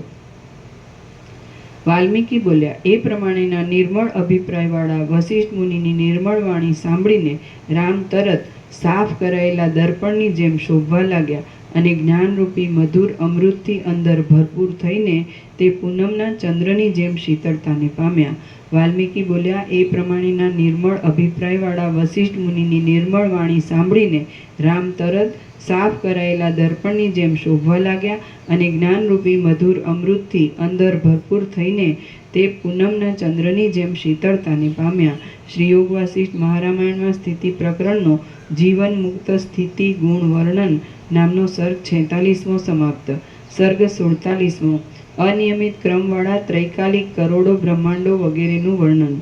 વાલ્મીકી બોલ્યા, એ પ્રમાણેના નિર્મળ અભિપ્રાયવાળા વસિષ્ઠ મુનિની નિર્મળ વાણી સાંભળીને રામ તરત સાફ કરાયેલા દર્પણની જેમ શોભવા લાગ્યા અને જ્ઞાનરૂપી મધુર અમૃતથી અંદર ભરપૂર થઈને તે પૂનમના ચંદ્રની જેમ શીતળતાને પામ્યા. વાલ્મીકી બોલ્યા, એ પ્રમાણેના નિર્મળ અભિપ્રાયવાળા વસિષ્ઠ મુનિની નિર્મળ વાણી સાંભળીને રામ તરત સાફ કરાયેલા દર્પણની જેમ શોભવા લાગ્યા અને જ્ઞાનરૂપી મધુર અમૃતથી અંદર ભરપૂર થઈને તે પૂનમના ચંદ્રની જેમ શીતળતાને પામ્યા. શ્રી યોગ વાસિષ્ઠ મહારામાયણમાં સ્થિતિ પ્રકરણનો જીવન મુક્ત સ્થિતિ ગુણ વર્ણન નામનો સર્ગ 46મો સમાપ્ત. સર્ગ 47મો અનિયમિત ક્રમવાળા ત્રૈકાલિક કરોડો બ્રહ્માંડો વગેરેનું વર્ણન.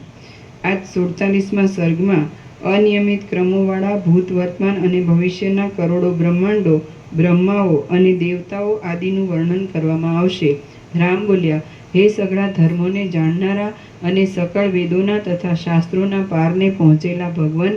આ 47મા સર્ગમાં અનિયમિત ક્રમોવાળા ભૂત, વર્તમાન અને ભવિષ્યના કરોડો બ્રહ્માંડો, બ્રહ્માઓ અને દેવતાઓ આદિનું વર્ણન કરવામાં આવશે. રામ બોલ્યા, હે સઘળા ધર્મોને જાણનારા અને સકળ વેદોના તથા શાસ્ત્રોના પારને પહોંચેલા ભગવાન,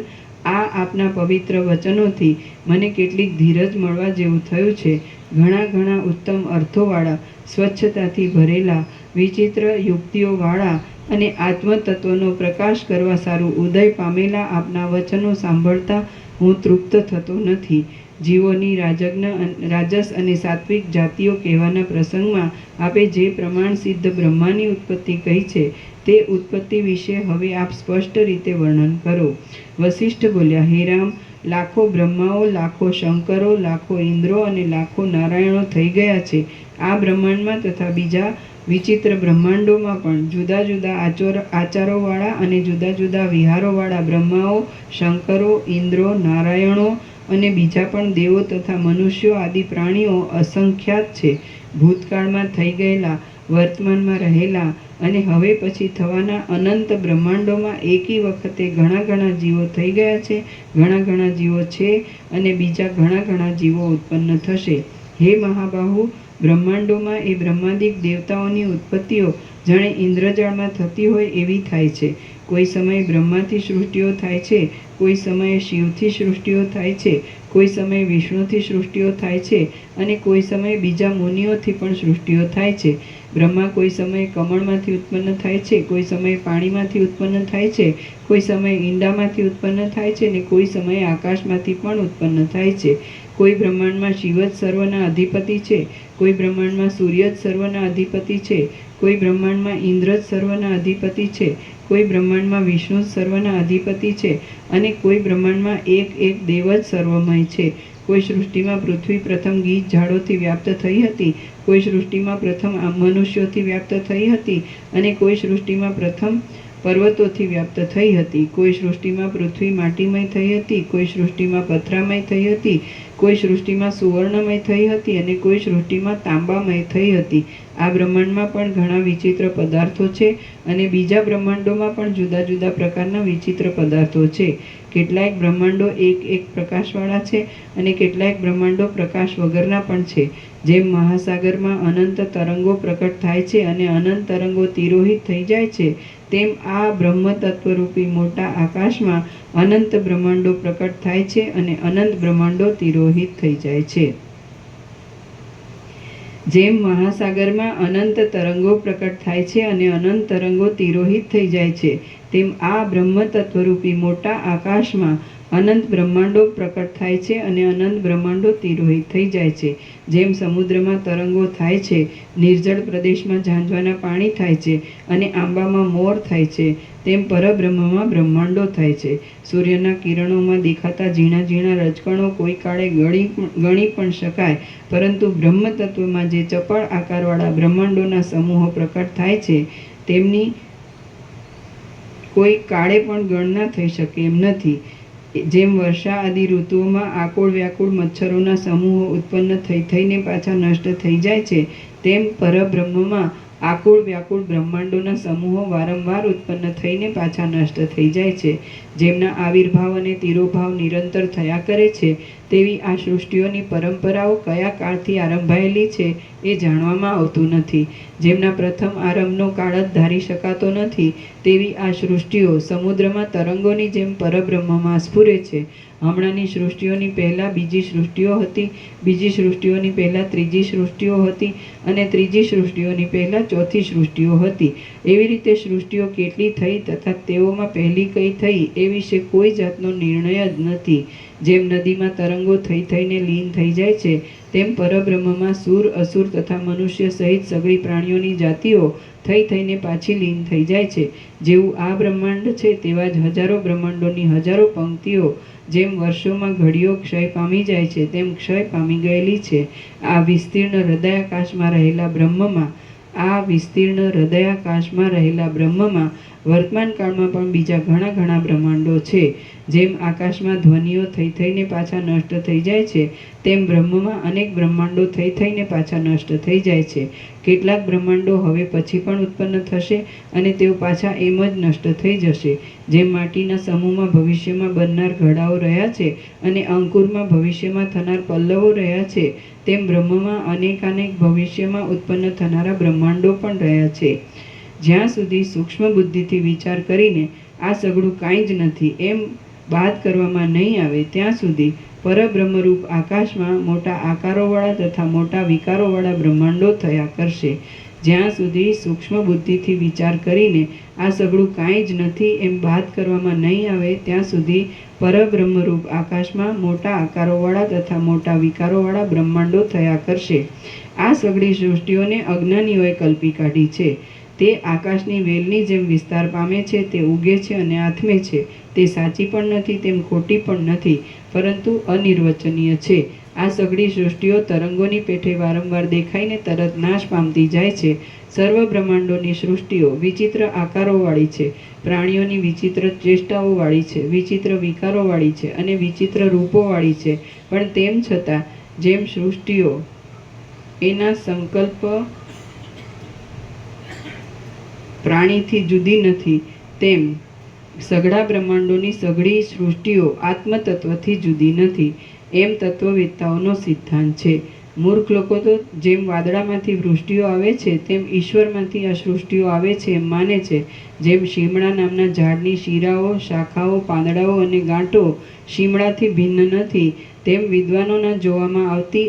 આ આપના પવિત્ર વચનોથી મને કેટલીક ધીરજ મળવા જેવું થયું છે. ઘણા ઘણા ઉત્તમ અર્થોવાળા, સ્વચ્છતાથી ભરેલા, વિચિત્ર યુક્તિઓવાળા અને આત્મતત્વનો પ્રકાશ કરવા સારું ઉદય પામેલા આપના વચનો સાંભળતા હું તૃપ્ત થતો નથી. જીવોની રાજસ અને સાત્વિક જાતિઓ કહેવાના પ્રસંગમાં આપે જે પ્રમાણ સિદ્ધ બ્રહ્માની ઉત્પત્તિ કહી છે તે ઉત્પત્તિ વિશે હવે આપ સ્પષ્ટ રીતે વર્ણન કરો. વસિષ્ઠ બોલ્યા, હે રામ, લાખો બ્રહ્માઓ, લાખો શંકરો, લાખો ઇન્દ્રો અને લાખો નારાયણો થઈ ગયા છે. આ બ્રહ્માંડમાં તથા બીજા વિચિત્ર બ્રહ્માંડોમાં પણ જુદા જુદા આચારોવાળા અને જુદા જુદા વિહારોવાળા બ્રહ્માઓ, શંકરો, ઇન્દ્રો, નારાયણો અને બીજા પણ દેવો તથા મનુષ્યો આદિ પ્રાણીઓ અસંખ્યાત છે. ભૂતકાળમાં થઈ ગયેલા, વર્તમાનમાં રહેલા અને હવે પછી થવાના અનંત બ્રહ્માંડોમાં એકી વખતે ઘણા ઘણા જીવો થઈ ગયા છે, ઘણા ઘણા જીવો છે અને બીજા ઘણા ઘણા જીવો ઉત્પન્ન થશે. હે મહાબાહુ, બ્રહ્માંડોમાં એ બ્રહ્માંડિક દેવતાઓની ઉત્પત્તિઓ જાણે ઇન્દ્રજાળમાં થતી હોય એવી થાય છે. કોઈ સમયે બ્રહ્માથી સૃષ્ટિઓ થાય છે, કોઈ સમયે શિવથી સૃષ્ટિઓ થાય છે, કોઈ સમયે વિષ્ણુથી સૃષ્ટિઓ થાય છે અને કોઈ સમયે બીજા મુનિઓથી પણ સૃષ્ટિઓ થાય છે. બ્રહ્મા કોઈ સમયે કમળમાંથી ઉત્પન્ન થાય છે, કોઈ સમયે પાણીમાંથી ઉત્પન્ન થાય છે, કોઈ સમયે ઈંડામાંથી ઉત્પન્ન થાય છે અને કોઈ સમયે આકાશમાંથી પણ ઉત્પન્ન થાય છે. કોઈ બ્રહ્માંડમાં શિવ જ સર્વના અધિપતિ છે, કોઈ બ્રહ્માંડમાં સૂર્ય જ સર્વના અધિપતિ છે, કોઈ બ્રહ્માંડમાં ઇન્દ્ર જ સર્વના અધિપતિ છે, કોઈ બ્રહ્માંડમાં વિષ્ણુ જ સર્વના અધિપતિ છે અને કોઈ બ્રહ્માંડમાં એક એક દેવ જ સર્વમય છે. કોઈ સૃષ્ટિમાં પૃથ્વી પ્રથમ ગીચ ઝાડોથી વ્યાપ્ત થઈ હતી, કોઈ સૃષ્ટિમાં પ્રથમ મનુષ્યોથી વ્યાપ્ત થઈ હતી અને કોઈ સૃષ્ટિમાં પ્રથમ પર્વતોથી વ્યાપ્ત થઈ હતી. કોઈ સૃષ્ટિમાં પૃથ્વી માટીમય થઈ હતી, કોઈ સૃષ્ટિમાં પથરામય થઈ હતી, કોઈ સૃષ્ટિમાં સુવર્ણમય થઈ હતી અને કોઈ સૃષ્ટિમાં તાંબામય થઈ હતી. આ બ્રહ્માંડમાં પણ ઘણા વિચિત્ર પદાર્થો છે અને બીજા બ્રહ્માંડોમાં પણ જુદા જુદા પ્રકારના વિચિત્ર પદાર્થો છે. કેટલાક બ્રહ્માંડો એક પ્રકાશવાળા છે અને કેટલાક બ્રહ્માંડો પ્રકાશ વગરના પણ છે. જેમ મહાસાગરમાં અનંત તરંગો પ્રકટ થાય છે અને અનંત તરંગો તિરોહિત થઈ જાય છે, તેમ આ બ્રહ્મ તત્વરૂપી મોટા આકાશમાં અનંત બ્રહ્માંડો પ્રકટ થાય છે અને અનંત બ્રહ્માંડો તિરોહિત થઈ જાય છે. જેમ મહાસાગરમાં અનંત તરંગો પ્રકટ થાય છે અને અનંત તરંગો તિરોહિત થઈ જાય છે, તેમ આ બ્રહ્મ તત્વરૂપી મોટા આકાશમાં અનંત બ્રહ્માંડો પ્રકટ થાય છે અને અનંત બ્રહ્માંડો તિરોહિત થઈ જાય છે. જેમ સમુદ્રમાં તરંગો થાય છે, નિર્જળ પ્રદેશમાં ઝાંઝવાના પાણી થાય છે અને આંબામાં મોર થાય છે, તેમ પરબ્રહ્મમાં બ્રહ્માંડો થાય છે. સૂર્યના કિરણોમાં દેખાતા ઝીણા ઝીણા રજકણો કોઈ કાળે ગણી પણ શકાય, પરંતુ બ્રહ્મ તત્વમાં જે ચપળ આકારવાળા બ્રહ્માંડોના સમૂહો પ્રકટ થાય છે, તેમની કોઈ કાળે પણ ગણના થઈ શકે એમ નથી. જેમ વર્ષા આદિ ઋતુઓમાં આકુળ વ્યાકુળ મચ્છરોના સમૂહો ઉત્પન્ન થઈને પાછા નષ્ટ થઈ જાય છે, તેમ પરબ્રહ્મમાં આકુળ વ્યાકુળ બ્રહ્માંડોના સમૂહો વારંવાર ઉત્પન્ન થઈને પાછા નષ્ટ થઈ જાય છે. જેમના આવિર્ભાવ અને તિરોભાવ નિરંતર થયા કરે છે, તેવી આ સૃષ્ટિઓની પરંપરાઓ કયા કાળથી આરંભાયેલી છે એ જાણવામાં આવતું નથી. જેમના પ્રથમ આરંભનો કાળ જ ધારી શકાતો નથી, તેવી આ સૃષ્ટિઓ સમુદ્રમાં તરંગોની જેમ પરબ્રહ્મમાં સ્ફુરે છે. હમણાંની સૃષ્ટિઓની પહેલાં બીજી સૃષ્ટિઓ હતી, બીજી સૃષ્ટિઓની પહેલાં ત્રીજી સૃષ્ટિઓ હતી અને ત્રીજી સૃષ્ટિઓની પહેલાં ચોથી સૃષ્ટિઓ હતી. એવી રીતે સૃષ્ટિઓ કેટલી થઈ તથા તેઓમાં પહેલી કઈ થઈ એ વિશે કોઈ જાતનો નિર્ણય જ નથી. જેમ નદીમાં તરંગો થઈને લીન થઈ જાય છે, તેમ પરબ્રહ્મમાં સૂર અસુર તથા મનુષ્ય સહિત સગળી પ્રાણીઓની જાતિઓ થઈને પાછી લીન થઈ જાય છે. જેવું આ બ્રહ્માંડ છે તેવા જ હજારો બ્રહ્માંડોની હજારો પંક્તિઓ જેમ વર્ષોમાં ઘડીઓ ક્ષય પામી જાય છે તેમ ક્ષય પામી ગયેલી છે. આ વિસ્તીર્ણ હૃદયાકાશમાં રહેલા વર્તમાન કાળમાં પણ બીજા ઘણા ઘણા બ્રહ્માંડો છે. જેમ આકાશમાં ધ્વનિઓ થઈને પાછા નષ્ટ થઈ જાય છે, તેમ બ્રહ્મમાં અનેક બ્રહ્માંડો થઈને પાછા નષ્ટ થઈ જાય છે. કેટલાક બ્રહ્માંડો હવે પછી પણ ઉત્પન્ન થશે અને તેઓ પાછા એમ જ નષ્ટ થઈ જશે. જેમ માટીના સમૂહમાં ભવિષ્યમાં બનનાર ઘડાઓ રહ્યા છે અને અંકુરમાં ભવિષ્યમાં થનાર પલ્લવો રહ્યા છે, તેમ બ્રહ્મમાં અનેકાનેક ભવિષ્યમાં ઉત્પન્ન થનારા બ્રહ્માંડો પણ રહ્યા છે. જ્યાં સુધી સૂક્ષ્મ બુદ્ધિથી વિચાર કરીને આ સઘળું કાંઈ જ નથી એમ બાદ કરવામાં નહીં આવે, ત્યાં સુધી પરબ્રહ્મરૂપ આકાશમાં મોટા આકારોવાળા તથા મોટા વિકારોવાળા બ્રહ્માંડો થયા કરશે. જ્યાં સુધી સૂક્ષ્મ બુદ્ધિથી વિચાર કરીને આ સઘળું કાંઈ જ નથી એમ બાદ કરવામાં નહીં આવે, ત્યાં સુધી પરબ્રહ્મરૂપ આકાશમાં મોટા આકારોવાળા તથા મોટા વિકારોવાળા બ્રહ્માંડો થયા કરશે. આ સઘળી સૃષ્ટિઓને અજ્ઞાનીઓએ કલ્પી કાઢી છે. તે આકાશની વેલની જેમ વિસ્તાર પામે છે, તે ઉગે છે અને આથમે છે. તે સાચી પણ નથી તેમ ખોટી પણ નથી, પરંતુ અનિર્વચનીય છે. આ સઘળી સૃષ્ટિઓ તરંગોની પેઠે વારંવાર દેખાઈને તરત નાશ પામતી જાય છે. સર્વ બ્રહ્માંડોની સૃષ્ટિઓ વિચિત્ર આકારોવાળી છે, પ્રાણીઓની વિચિત્ર ચેષ્ટાઓવાળી છે, વિચિત્ર વિકારોવાળી છે અને વિચિત્ર રૂપોવાળી છે. પણ તેમ છતાં જેમ સૃષ્ટિઓ એના સંકલ્પ પ્રાણીથી જુદી નથી, તેમ સઘળા બ્રહ્માંડોની સઘળી સૃષ્ટિઓ આત્મતત્વથી જુદી નથી, એમ તત્વવેત્તાઓનો સિદ્ધાંત છે. મૂર્ખ લોકો તો જેમ વાદળામાંથી વૃષ્ટિઓ આવે છે તેમ ઈશ્વરમાંથી આ સૃષ્ટિઓ આવે છે એમ માને છે. જેમ શીમળા નામના ઝાડની શીરાઓ, શાખાઓ, પાંદડાઓ અને ગાંઠો શીમળાથી ભિન્ન નથી, તેમ વિદ્વાનોના જોવામાં આવતી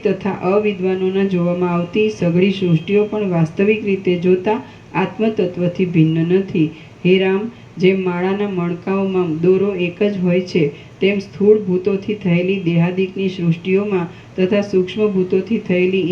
તથા અવિદ્વાનોના જોવામાં આવતી સઘળી સૃષ્ટિઓ પણ વાસ્તવિક રીતે જોતા આત્મતત્વથી ભિન્ન નથી. હે રામ, જેમ માળાના મણકાઓમાં દોરો એક જ હોય છે, તેમ સ્થૂળ ભૂતોથી થયેલી દેહાદિકની સૃષ્ટિઓમાં તથા સૂક્ષ્મ ભૂતોથી થયેલી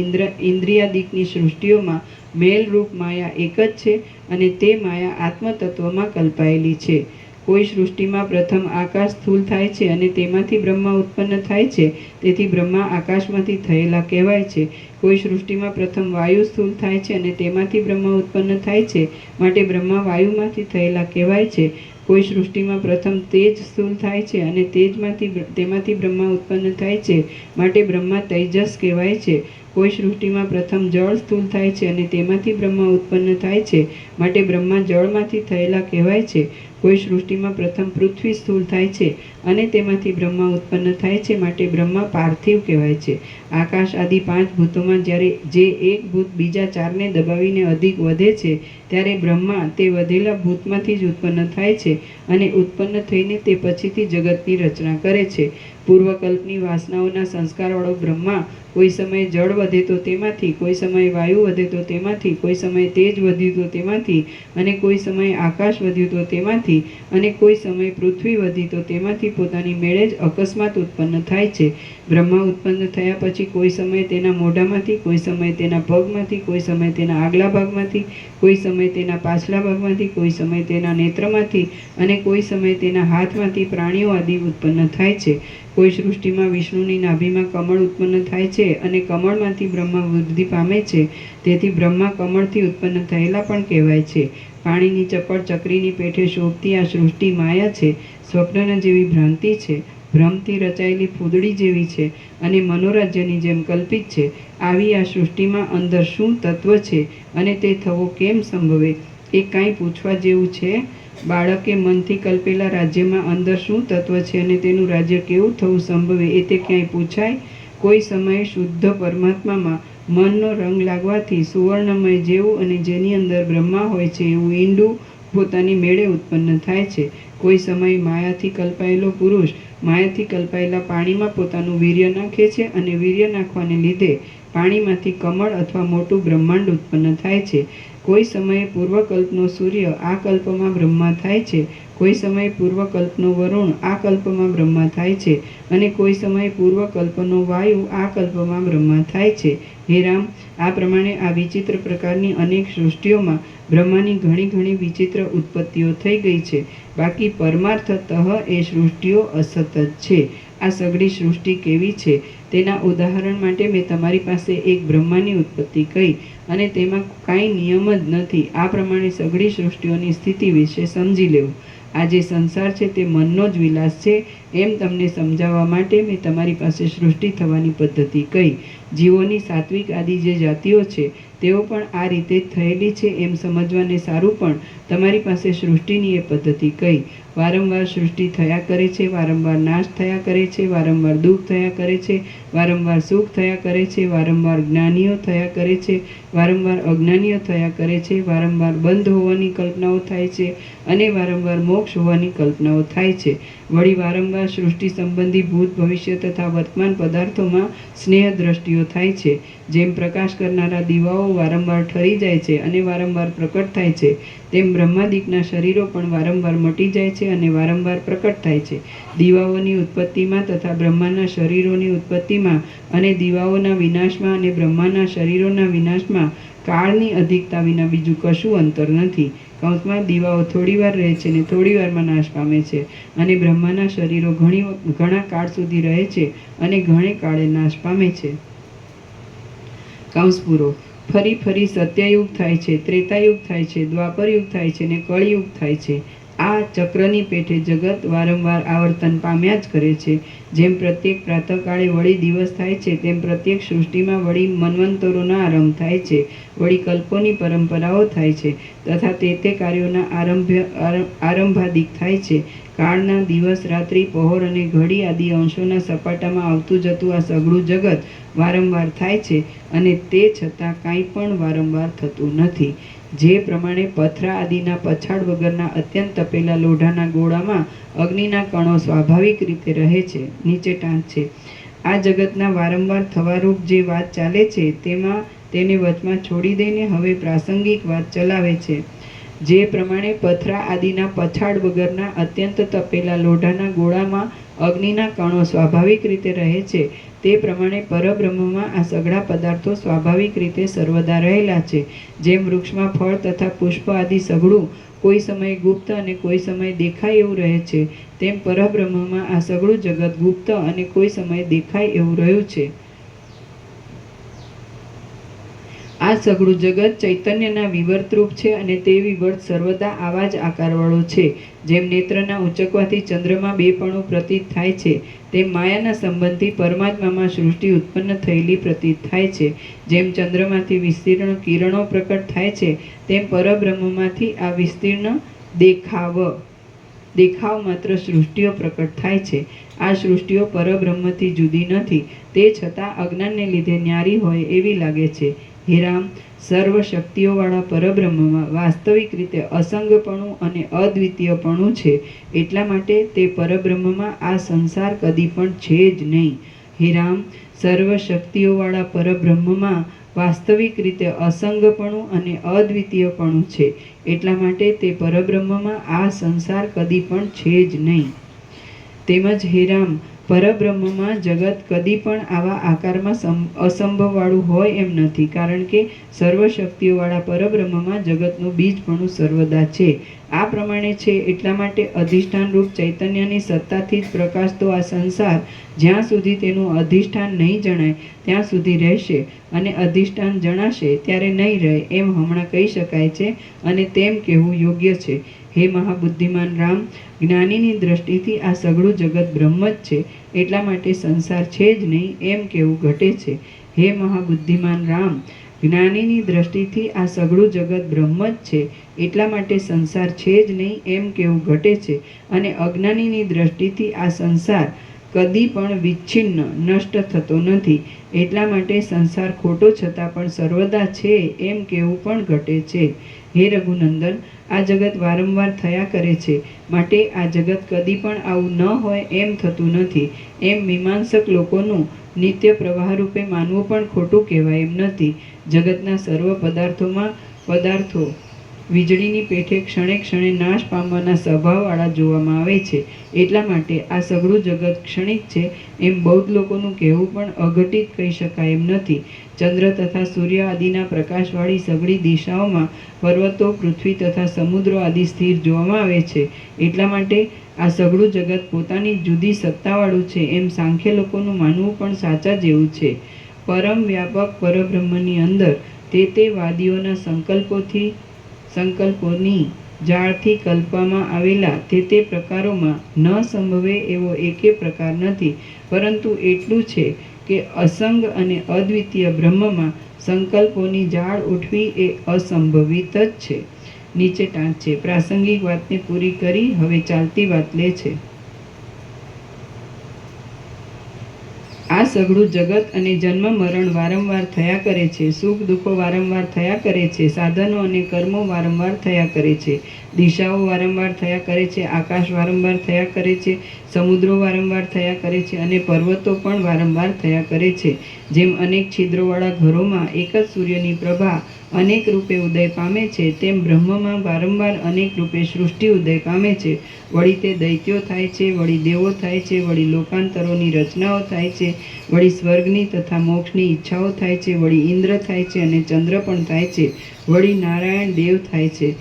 ઇન્દ્રિયાદિકની સૃષ્ટિઓમાં મેલરૂપ માયા એક જ છે અને તે માયા આત્મતત્વમાં કલ્પાયેલી છે. કોઈ સૃષ્ટિમાં પ્રથમ આકાશ સ્થૂળ થાય છે અને તેમાંથી બ્રહ્મા ઉત્પન્ન થાય છે, તેથી બ્રહ્મા આકાશમાંથી થયેલા કહેવાય છે. કોઈ સૃષ્ટિમાં પ્રથમ વાયુ સ્થૂળ થાય છે અને તેમાંથી બ્રહ્મા ઉત્પન્ન થાય છે, માટે બ્રહ્મા વાયુમાંથી થયેલા કહેવાય છે. કોઈ સૃષ્ટિમાં પ્રથમ તેજ સ્થૂળ થાય છે અને તેમાંથી બ્રહ્મા ઉત્પન્ન થાય છે, માટે બ્રહ્મા તૈજસ કહેવાય છે. કોઈ સૃષ્ટિમાં પ્રથમ જળ સ્થૂળ થાય છે અને તેમાંથી બ્રહ્મા ઉત્પન્ન થાય છે, માટે બ્રહ્મા જળમાંથી થયેલા કહેવાય છે. કોઈ સૃષ્ટિમાં પ્રથમ પૃથ્વી સ્થૂળ થાય છે અને તેમાંથી બ્રહ્મા ઉત્પન્ન થાય છે, માટે બ્રહ્મા પાર્થિવ કહેવાય છે. આકાશ આદિ 5 ભૂતોમાં જ્યારે જે એક ભૂત બીજા 4ને દબાવીને અધિક વધે છે, ત્યારે બ્રહ્મા તે વધેલા ભૂતમાંથી જ ઉત્પન્ન થાય છે અને ઉત્પન્ન થઈને તે પછીથી જગતની રચના કરે છે. પૂર્વકલ્પની વાસનાઓના સંસ્કારવાળો બ્રહ્મા કોઈ સમયે જળ વધે તો તેમાંથી, કોઈ સમયે વાયુ વધે તો તેમાંથી, કોઈ સમયે તેજ વધ્યું તો તેમાંથી, અને કોઈ સમયે આકાશ વધ્યું તો તેમાંથી, અને કોઈ સમયે પૃથ્વી વધી તો તેમાંથી પોતાની મેળે જ અકસ્માત ઉત્પન્ન થાય છે. બ્રહ્મા ઉત્પન્ન થયા પછી કોઈ સમયે તેના મોઢામાંથી, કોઈ સમયે તેના પગમાંથી, કોઈ સમયે તેના આગલા ભાગમાંથી, કોઈ સમયે તેના પાછલા ભાગમાંથી, કોઈ સમયે તેના નેત્રમાંથી અને કોઈ સમયે તેના હાથમાંથી પ્રાણીઓ આદિ ઉત્પન્ન થાય છે. કોઈ સૃષ્ટિમાં વિષ્ણુની નાભીમાં કમળ ઉત્પન્ન થાય છે અને કમળમાંથી બ્રહ્મા વૃદ્ધિ પામે છે, તેથી બ્રહ્મા કમળથી ઉત્પન્ન થયેલા પણ કહેવાય છે. પાણીની ચપળ ચક્રીની પેઠે શોભતી આ સૃષ્ટિ માયા છે, સ્વપ્ન જેવી ભ્રાંતિ છે, ભ્રમથી રચાયેલી ફૂદડી જેવી છે અને મનોરાજ્યની જેમ કલ્પિત છે. આવી આ સૃષ્ટિમાં અંદર શું તત્વ છે અને તે થવો કેમ સંભવે, એ કાંઈ પૂછવા જેવું છે? બાળકે મનથી કલ્પેલા રાજ્યમાં અંદર શું તત્વ છે અને તેનું રાજ્ય કેવું થવું સંભવે, એ તે ક્યાંય પૂછાય? કોઈ સમયે શુદ્ધ પરમાત્મામાં મનનો રંગ લાગવાથી સુવર્ણમય જેવું અને જેની અંદર બ્રહ્મા હોય છે એવું ઈંડું પોતાની મેળે ઉત્પન્ન થાય છે. કોઈ સમયે માયાથી કલ્પાયેલો પુરુષ માયાથી કલ્પાયેલા પાણીમાં પોતાનું વીર્ય નાખે છે અને વીર્ય નાખવાને લીધે પાણીમાંથી કમળ અથવા મોટું બ્રહ્માંડ ઉત્પન્ન થાય છે. કોઈ સમયે પૂર્વકલ્પનો સૂર્ય આ કલ્પમાં બ્રહ્મા થાય છે, કોઈ સમયે પૂર્વકલ્પનો વરુણ આ કલ્પમાં બ્રહ્મા થાય છે અને કોઈ સમયે પૂર્વકલ્પનો વાયુ આ કલ્પમાં બ્રહ્મા થાય છે. હે રામ, આ પ્રમાણે આ વિચિત્ર પ્રકારની અનેક સૃષ્ટિઓમાં બ્રહ્માની ઘણી ઘણી વિચિત્ર ઉત્પત્તિઓ થઈ ગઈ છે. બાકી પરમાર્થતઃ એ સૃષ્ટિઓ અસત જ છે. આ સઘળી સૃષ્ટિ કેવી છે તેના ઉદાહરણ માટે મેં તમારી પાસે એક બ્રહ્માની ઉત્પત્તિ કહી અને તેમાં કાંઈ નિયમ જ નથી. આ પ્રમાણે સઘળી સૃષ્ટિઓની સ્થિતિ વિશે સમજી લેવું. આ જે સંસાર છે તે મનનો જ વિલાસ છે, એમ તમને સમજાવવા માટે મેં તમારી પાસે સૃષ્ટિ થવાની પદ્ધતિ કહી. જીવોની સાત્વિક આદિ જે જાતિઓ છે તેઓ પણ આ રીતે જ થયેલી છે એમ સમજવાને સારું પણ તમારી પાસે સૃષ્ટિની એ પદ્ધતિ કહી. વારંવાર સૃષ્ટિ થયા કરે છે, વારંવાર નાશ થયા કરે છે, વારંવાર દુઃખ થયા કરે છે, વારંવાર સુખ થયા કરે છે, વારંવાર જ્ઞાનીઓ થયા કરે છે, વારંવાર અજ્ઞાનીઓ થયા કરે છે, વારંવાર બંધ હોવાની કલ્પનાઓ થાય છે અને વારંવાર મોક્ષ હોવાની કલ્પનાઓ થાય છે. વળી વારંવાર સૃષ્ટિ સંબંધી ભૂત, ભવિષ્ય તથા વર્તમાન પદાર્થોમાં સ્નેહ દ્રષ્ટિઓ થાય છે. જેમ પ્રકાશ કરનારા દીવાઓ વારંવાર ઠરી જાય છે અને વારંવાર પ્રકટ થાય છે, તેમ બ્રહ્માદિકના શરીરો પણ વારંવાર મટી જાય છે અને વારંવાર પ્રકટ થાય છે. દીવાઓની ઉત્પત્તિમાં તથા બ્રહ્માના શરીરોની ઉત્પત્તિમાં અને દીવાઓના વિનાશમાં અને બ્રહ્માના શરીરોના વિનાશમાં કાળની અધિકતા વિના બીજું કશું અંતર નથી. કૌંસમાં દીવાઓ થોડીવાર રહે છે અને થોડીવારમાં નાશ પામે છે અને બ્રહ્માના શરીરો ઘણા કાળ સુધી રહે છે અને ઘણે કાળે નાશ પામે છે. કૌંસ પૂરો. ફરી ફરી સત્યયુગ થાય છે, ત્રેતાયુગ થાય છે, દ્વાપરયુગ થાય છે અને કળિયુગ થાય છે. આ ચક્રની પેઠે જગત વારંવાર આવર્તન પામ્યા જ કરે છે. જેમ પ્રત્યેક પ્રાતઃકાળે વળી દિવસ થાય છે, તેમ પ્રત્યેક સૃષ્ટિમાં વળી મન્વંતરોનો આરંભ થાય છે, વળી કલ્પોની પરંપરાઓ થાય છે તથા તે કાર્યોના આરંભાદિક થાય છે. કાળના દિવસ રાત્રિ પહોર અને ઘડી આદિ અંશોના સપાટામાં આવતું જતું આ સઘળું જગત વારંવાર થાય છે અને તે છતાં કાંઈ પણ વારંવાર થતું નથી. જે પ્રમાણે પથરા આદિના પછાડ વગરના અત્યંત તપેલા લોઢાના ગોળામાં અગ્નિના કણો સ્વાભાવિક રીતે રહે છે. નીચે ટાંચ છે. આ જગતના વારંવાર થવારૂપ જે વાત ચાલે છે તેમાં તેને વચમાં છોડી દઈને હવે પ્રાસંગિક વાત ચલાવે છે. જે પ્રમાણે પથરા આદિના પછાડ વગરના અત્યંત તપેલા લોઢાના ગોળામાં અગ્નિના કણો સ્વાભાવિક રીતે રહે છે તે પ્રમાણે પરબ્રહ્મમાં આ સઘળા પદાર્થો સ્વાભાવિક રીતે સર્વદા રહેલા છે. જેમ વૃક્ષમાં ફળ તથા પુષ્પ આદિ સઘળું કોઈ સમયે ગુપ્ત અને કોઈ સમયે દેખાય એવું રહે છે, તેમ પરબ્રહ્મમાં આ સઘળું જગત ગુપ્ત અને કોઈ સમયે દેખાય એવું રહ્યું છે. આ સઘળું જગત ચૈતન્યના વિવર્તરૂપ છે અને તે વિવર્ત સર્વદા આવા જ આકારવાળો છે. જેમ નેત્રના ઉંચકવાથી ચંદ્રમાં બેપણું પ્રતીત થાય છે, તેમ માયાના સંબંધથી પરમાત્મામાં સૃષ્ટિ ઉત્પન્ન થયેલી પ્રતીત થાય છે. જેમ ચંદ્રમાંથી વિસ્તીર્ણ કિરણો પ્રકટ થાય છે, તેમ પરબ્રહ્મમાંથી આ વિસ્તીર્ણ દેખાવ માત્ર સૃષ્ટિઓ પ્રકટ થાય છે. આ સૃષ્ટિઓ પરબ્રહ્મથી જુદી નથી, તે છતાં અજ્ઞાનને લીધે ન્યારી હોય એવી લાગે છે. હે રામ, સર્વ શક્તિઓવાળા પરબ્રહ્મમાં વાસ્તવિક રીતે અસંગપણું અને અદ્વિતીયપણું છે. એટલા માટે તે પરબ્રહ્મમાં આ સંસાર કદી પણ છે જ નહીં. હે રામ, સર્વ શક્તિઓવાળા પરબ્રહ્મમાં વાસ્તવિક રીતે અસંગપણું અને અદ્વિતીયપણું છે. એટલા માટે તે પરબ્રહ્મમાં આ સંસાર કદી પણ છે જ નહીં. તેમજ હે રામ, પરબ્રહ્મમાં જગત કદી પણ આવા આકારમાં અસંભવવાળું હોય એમ નથી, કારણ કે સર્વશક્તિઓવાળા પરબ્રહ્મમાં જગતનું બીજપણું સર્વદા છે. આ પ્રમાણે છે એટલા માટે અધિષ્ઠાનરૂપ ચૈતન્યની સત્તાથી જ પ્રકાશતો આ સંસાર જ્યાં સુધી તેનું અધિષ્ઠાન નહીં જણાય ત્યાં સુધી રહેશે, અને અધિષ્ઠાન જણાશે ત્યારે નહીં રહે એમ હમણાં કહી શકાય છે અને તેમ કહેવું યોગ્ય છે. હે મહાબુદ્ધિમાન રામ, જ્ઞાનીની દ્રષ્ટિથી આ સઘળું જગત બ્રહ્મ જ છે, એટલા માટે સંસાર છે જ નહીં એમ કહેવું ઘટે છે. હે મહાબુદ્ધિમાન રામ, જ્ઞાનીની દ્રષ્ટિથી આ સઘળું જગત બ્રહ્મ જ છે, એટલા માટે સંસાર છે જ નહીં એમ કહેવું ઘટે છે. અને અજ્ઞાનીની દ્રષ્ટિથી આ સંસાર કદી પણ વિચ્છિન્ન નષ્ટ થતો નથી, એટલા માટે સંસાર ખોટો છતાં પણ સર્વદા છે એમ કહેવું પણ ઘટે છે. હે રઘુનંદન, આ જગત વારંવાર થયા કરે છે, માટે આ જગત કદી પણ આવું ન હોય એમ થતું નથી એમ મીમાંસક લોકોનું નિત્ય પ્રવાહરૂપે માનવું પણ ખોટું કહેવાય એમ નથી. જગતના સર્વ પદાર્થો વીજળીની પેઠે ક્ષણે ક્ષણે નાશ પામવાના સ્વભાવવાળા જોવામાં આવે છે. એટલા માટે આ સઘળું જગત ક્ષણિક છે એમ બૌદ્ધ લોકોનું કહેવું પણ અઘટિત કહી શકાય એમ નથી. ચંદ્ર તથા સૂર્ય આદિના પ્રકાશવાળી સઘળી દિશાઓમાં પર્વતો, પૃથ્વી તથા સમુદ્રો આદિ સ્થિર જોવામાં આવે છે. એટલા માટે આ સઘળું જગત પોતાની જુદી સત્તાવાળું છે એમ સાંખ્ય લોકોનું માનવું પણ સાચા જેવું છે. પરમ વ્યાપક પરબ્રહ્મની અંદર તે વાદીઓના સંકલ્પોની જાળથી કલ્પવામાં આવેલા તે પ્રકારોમાં ન સંભવે એવો એકે પ્રકાર નથી, પરંતુ એટલું છે કે અસંગ અને અદ્વિતીય બ્રહ્મમાં સંકલ્પોની જાળ ઉઠવી એ અસંભવિત જ છે. નીચે ટાંચ છે. પ્રાસંગિક વાતને પૂરી કરી હવે ચાલતી વાત લે છે. આ સઘળું જગત અને જન્મ મરણ વારંવાર થયા કરે છે. સુખ દુઃખો વારંવાર થયા કરે છે. સાધનો અને કર્મો વારંવાર થયા કરે છે. દિશાઓ વારંવાર થયા કરે છે. આકાશ વારંવાર થયા કરે છે. સમુદ્રો વારંવાર થયા કરે છે અને પર્વતો પણ વારંવાર થયા કરે છે. જેમ અનેક છિદ્રોવાળા ઘરોમાં એક જ સૂર્યની પ્રભા અનેક રૂપે ઉદય પામે છે, તેમ બ્રહ્મમાં વારંવાર અનેક રૂપે સૃષ્ટિ ઉદય પામે છે. વળી તે દૈત્યો થાય છે, વળી દેવો થાય છે, વળી લોકાંતરોની રચનાઓ થાય છે, વળી સ્વર્ગની તથા મોક્ષની ઈચ્છાઓ થાય છે, વળી ઇન્દ્ર થાય છે અને ચંદ્ર પણ થાય છે, વળી નારાયણ દેવ થાય છે,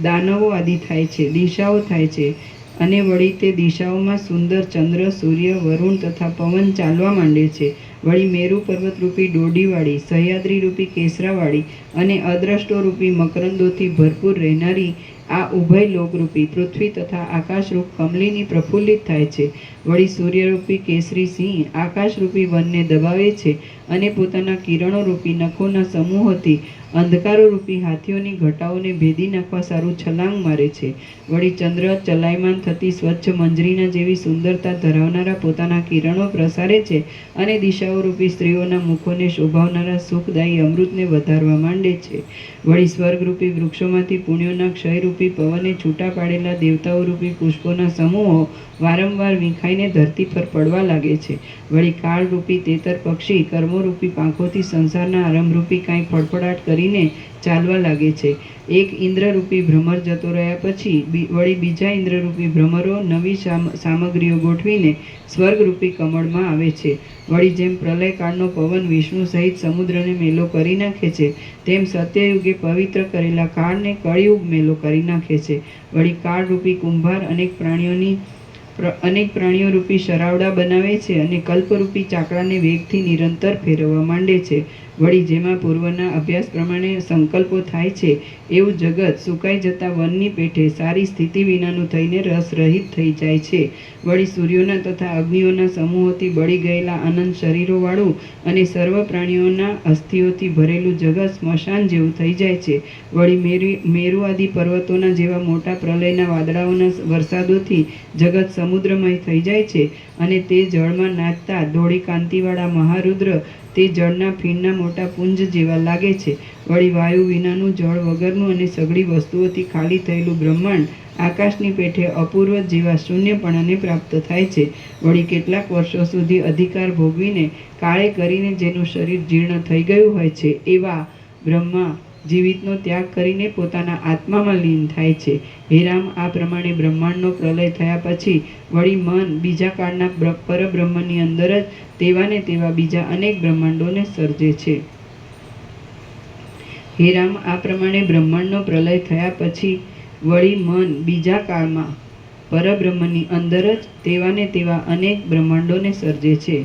દાનવો આદિ થાય છે, દિશાઓ થાય છે, અને વળી તે દિશાઓમાં સુંદર ચંદ્ર, સૂર્ય, વરુણ તથા પવન ચાલવા માંડે છે. વળી મેરુ પર્વતરૂપી ડોડીવાળી, સહ્યાદ્રીરૂપી કેસરાવાળી અને અદ્રષ્ટોરૂપી મકરંદોથી ભરપૂર રહેનારી આ ઉભય લોકરૂપી પૃથ્વી તથા આકાશરૂપ કમલીની પ્રફુલ્લિત થાય છે. વળી સૂર્યરૂપી કેસરી સિંહ આકાશરૂપી વનને દબાવે છે અને પોતાના કિરણોરૂપી નખોના સમૂહોથી અંધકારો રૂપી હાથીઓની ઘટાઓને ભેદી નાખવા સારું છલાંગ મારે છે. વળી ચંદ્ર ચલાયમાન થતી સ્વચ્છ મંજરીના જેવી સુંદરતા ધરાવનારા પોતાના કિરણો પ્રસારે છે અને દિશાઓ રૂપી સ્ત્રીઓના મુખોને શોભાવનારા સુખદાયી અમૃતને વધારવા માંડે છે. વળી સ્વર્ગરૂપી વૃક્ષોમાંથી પુણ્યોના ક્ષયરૂપી પવને છૂટા પાડેલા દેવતાઓ રૂપી પુષ્પોના સમૂહો વારંવાર વીંખાઈને ધરતી પર પડવા લાગે છે. વળી કાળરૂપી તેતર પક્ષી કર્મોરૂપી પાંખોથી સંસારના આરંભરૂપી કાંઈ ફડફડાટ કરીને ચાલવા લાગે છે. એક ઇન્દ્રરૂપી ભ્રમર જતો રહ્યા પછી વળી બીજા ઇન્દ્રરૂપી ભ્રમરો નવી સામગ્રીઓ ગોઠવીને સ્વર્ગરૂપી કમળમાં આવે છે. વળી જેમ પ્રલયકાળનો પવન વિષ્ણુ સહિત સમુદ્રને મેલો કરી નાખે છે, તેમ સત્યયુગે પવિત્ર કરેલા કાળને કળિયુગ મેલો કરી નાખે છે. વળી કાળરૂપી કુંભાર અનેક પ્રાણીઓ રૂપી શરાવડા બનાવે છે અને કલ્પરૂપી ચાકડાને વેગથી નિરંતર ફેરવવા માંડે છે. વળી જેમાં પૂર્વના અભ્યાસ પ્રમાણે સંકલ્પો થાય છે એવું જગત સુકાઈ જતા વનની પેઠે સારી સ્થિતિ વિનાનું થઈને રસરહિત થઈ જાય છે. વળી સૂર્યોના તથા અગ્નિઓના સમૂહોથી બળી ગયેલા અનંત શરીરોવાળું અને સર્વ પ્રાણીઓના અસ્થિઓથી ભરેલું જગત સ્મશાન જેવું થઈ જાય છે. વળી મેરુ આદિ પર્વતોના જેવા મોટા પ્રલયના વાદળાઓના વરસાદોથી જગત સમુદ્રમય થઈ જાય છે અને તે જળમાં નાચતા ધોળી કાંતિવાળા મહારુદ્ર તે જળના ફીણના મોટા પુંજ જેવા લાગે છે. વળી વાયુ વિનાનું જળ વગરનું અને સઘળી વસ્તુઓથી ખાલી થયેલું બ્રહ્માંડ આકાશની પેઠે અપૂર્વ જેવા શૂન્યપણાને પ્રાપ્ત થાય છે. વળી કેટલાક વર્ષો સુધી અધિકાર ભોગવીને કાળે કરીને જેનું શરીર જીર્ણ થઈ ગયું હોય છે એવા બ્રહ્મા જીવિતનો ત્યાગ કરીને પોતાના આત્મામાં લીન થાય છે. હે રામ, આ પ્રમાણે બ્રહ્માંડનો પ્રલય થયા પછી વળી મન બીજા કાળના પરબ્રહ્મની અંદર જ તેવાને તેવા બીજા અનેક બ્રહ્માંડોને સર્જે છે. હે રામ, આ પ્રમાણે બ્રહ્માંડનો પ્રલય થયા પછી વળી મન બીજા કાળમાં પરબ્રહ્મની અંદર જ તેવાને તેવા અનેક બ્રહ્માંડોને સર્જે છે.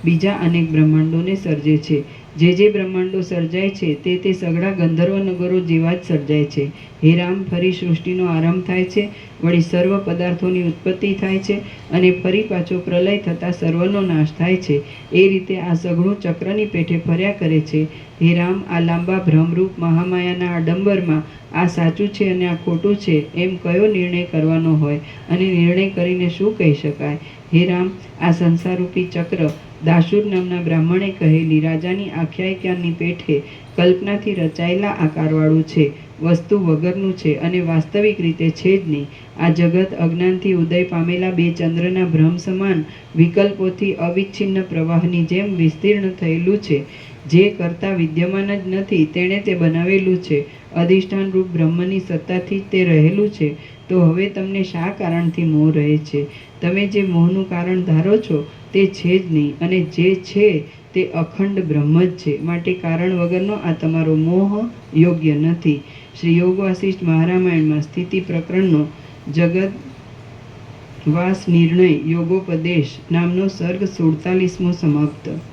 બીજા અનેક બ્રહ્માંડોને સર્જે છે. જે બ્રહ્માંડો સર્જાય છે તે સઘળા ગંધર્વ નગરો જેવા જ સર્જાય છે. હે રામ, ફરી સૃષ્ટિનો આરંભ થાય છે, વળી સર્વ પદાર્થોની ઉત્પત્તિ થાય છે અને ફરી પાછો પ્રલય થતાં સર્વનો નાશ થાય છે. એ રીતે આ સઘળું ચક્રની પેઠે ફર્યા કરે છે. હે રામ, આ લાંબા ભ્રમરૂપ મહામાયાના આડંબરમાં આ સાચું છે અને આ ખોટું છે એમ કયો નિર્ણય કરવાનો હોય અને નિર્ણય કરીને શું કહી શકાય? હે રામ, આ સંસારરૂપી ચક્ર દાસુર નામના બ્રાહ્મણે કહેલી રાજાની આખ્યાયિકાની પેઠે કલ્પનાથી રચાયેલા આકારવાળું છે, વસ્તુ વગરનું છે અને વાસ્તવિક રીતે છે જ નહીં. આ જગત અજ્ઞાનથી ઉદય પામેલા બે ચંદ્રના ભ્રમ સમાન વિકલ્પોથી અવિચ્છિન્ન પ્રવાહની જેમ વિસ્તીર્ણ થયેલું છે. જે કરતા વિદ્યમાન જ નથી તેણે તે બનાવેલું છે. અધિષ્ઠાન રૂપ બ્રહ્મની સત્તાથી જ તે રહેલું છે. તો હવે તમને શા કારણથી મોહ રહે છે? તમે જે મોહનું કારણ ધારો છો તે છે જ નહીં અને જે છે તે અખંડ બ્રહ્મ જ છે. માટે કારણ વગરનો આ તમારો મોહ યોગ્ય નથી. શ્રી યોગ વાસિષ્ઠ મહારામાયણમાં સ્થિતિ પ્રકરણનો જગત વાસ નિર્ણય યોગોપદેશ નામનો સર્ગ 47મો સમાપ્ત.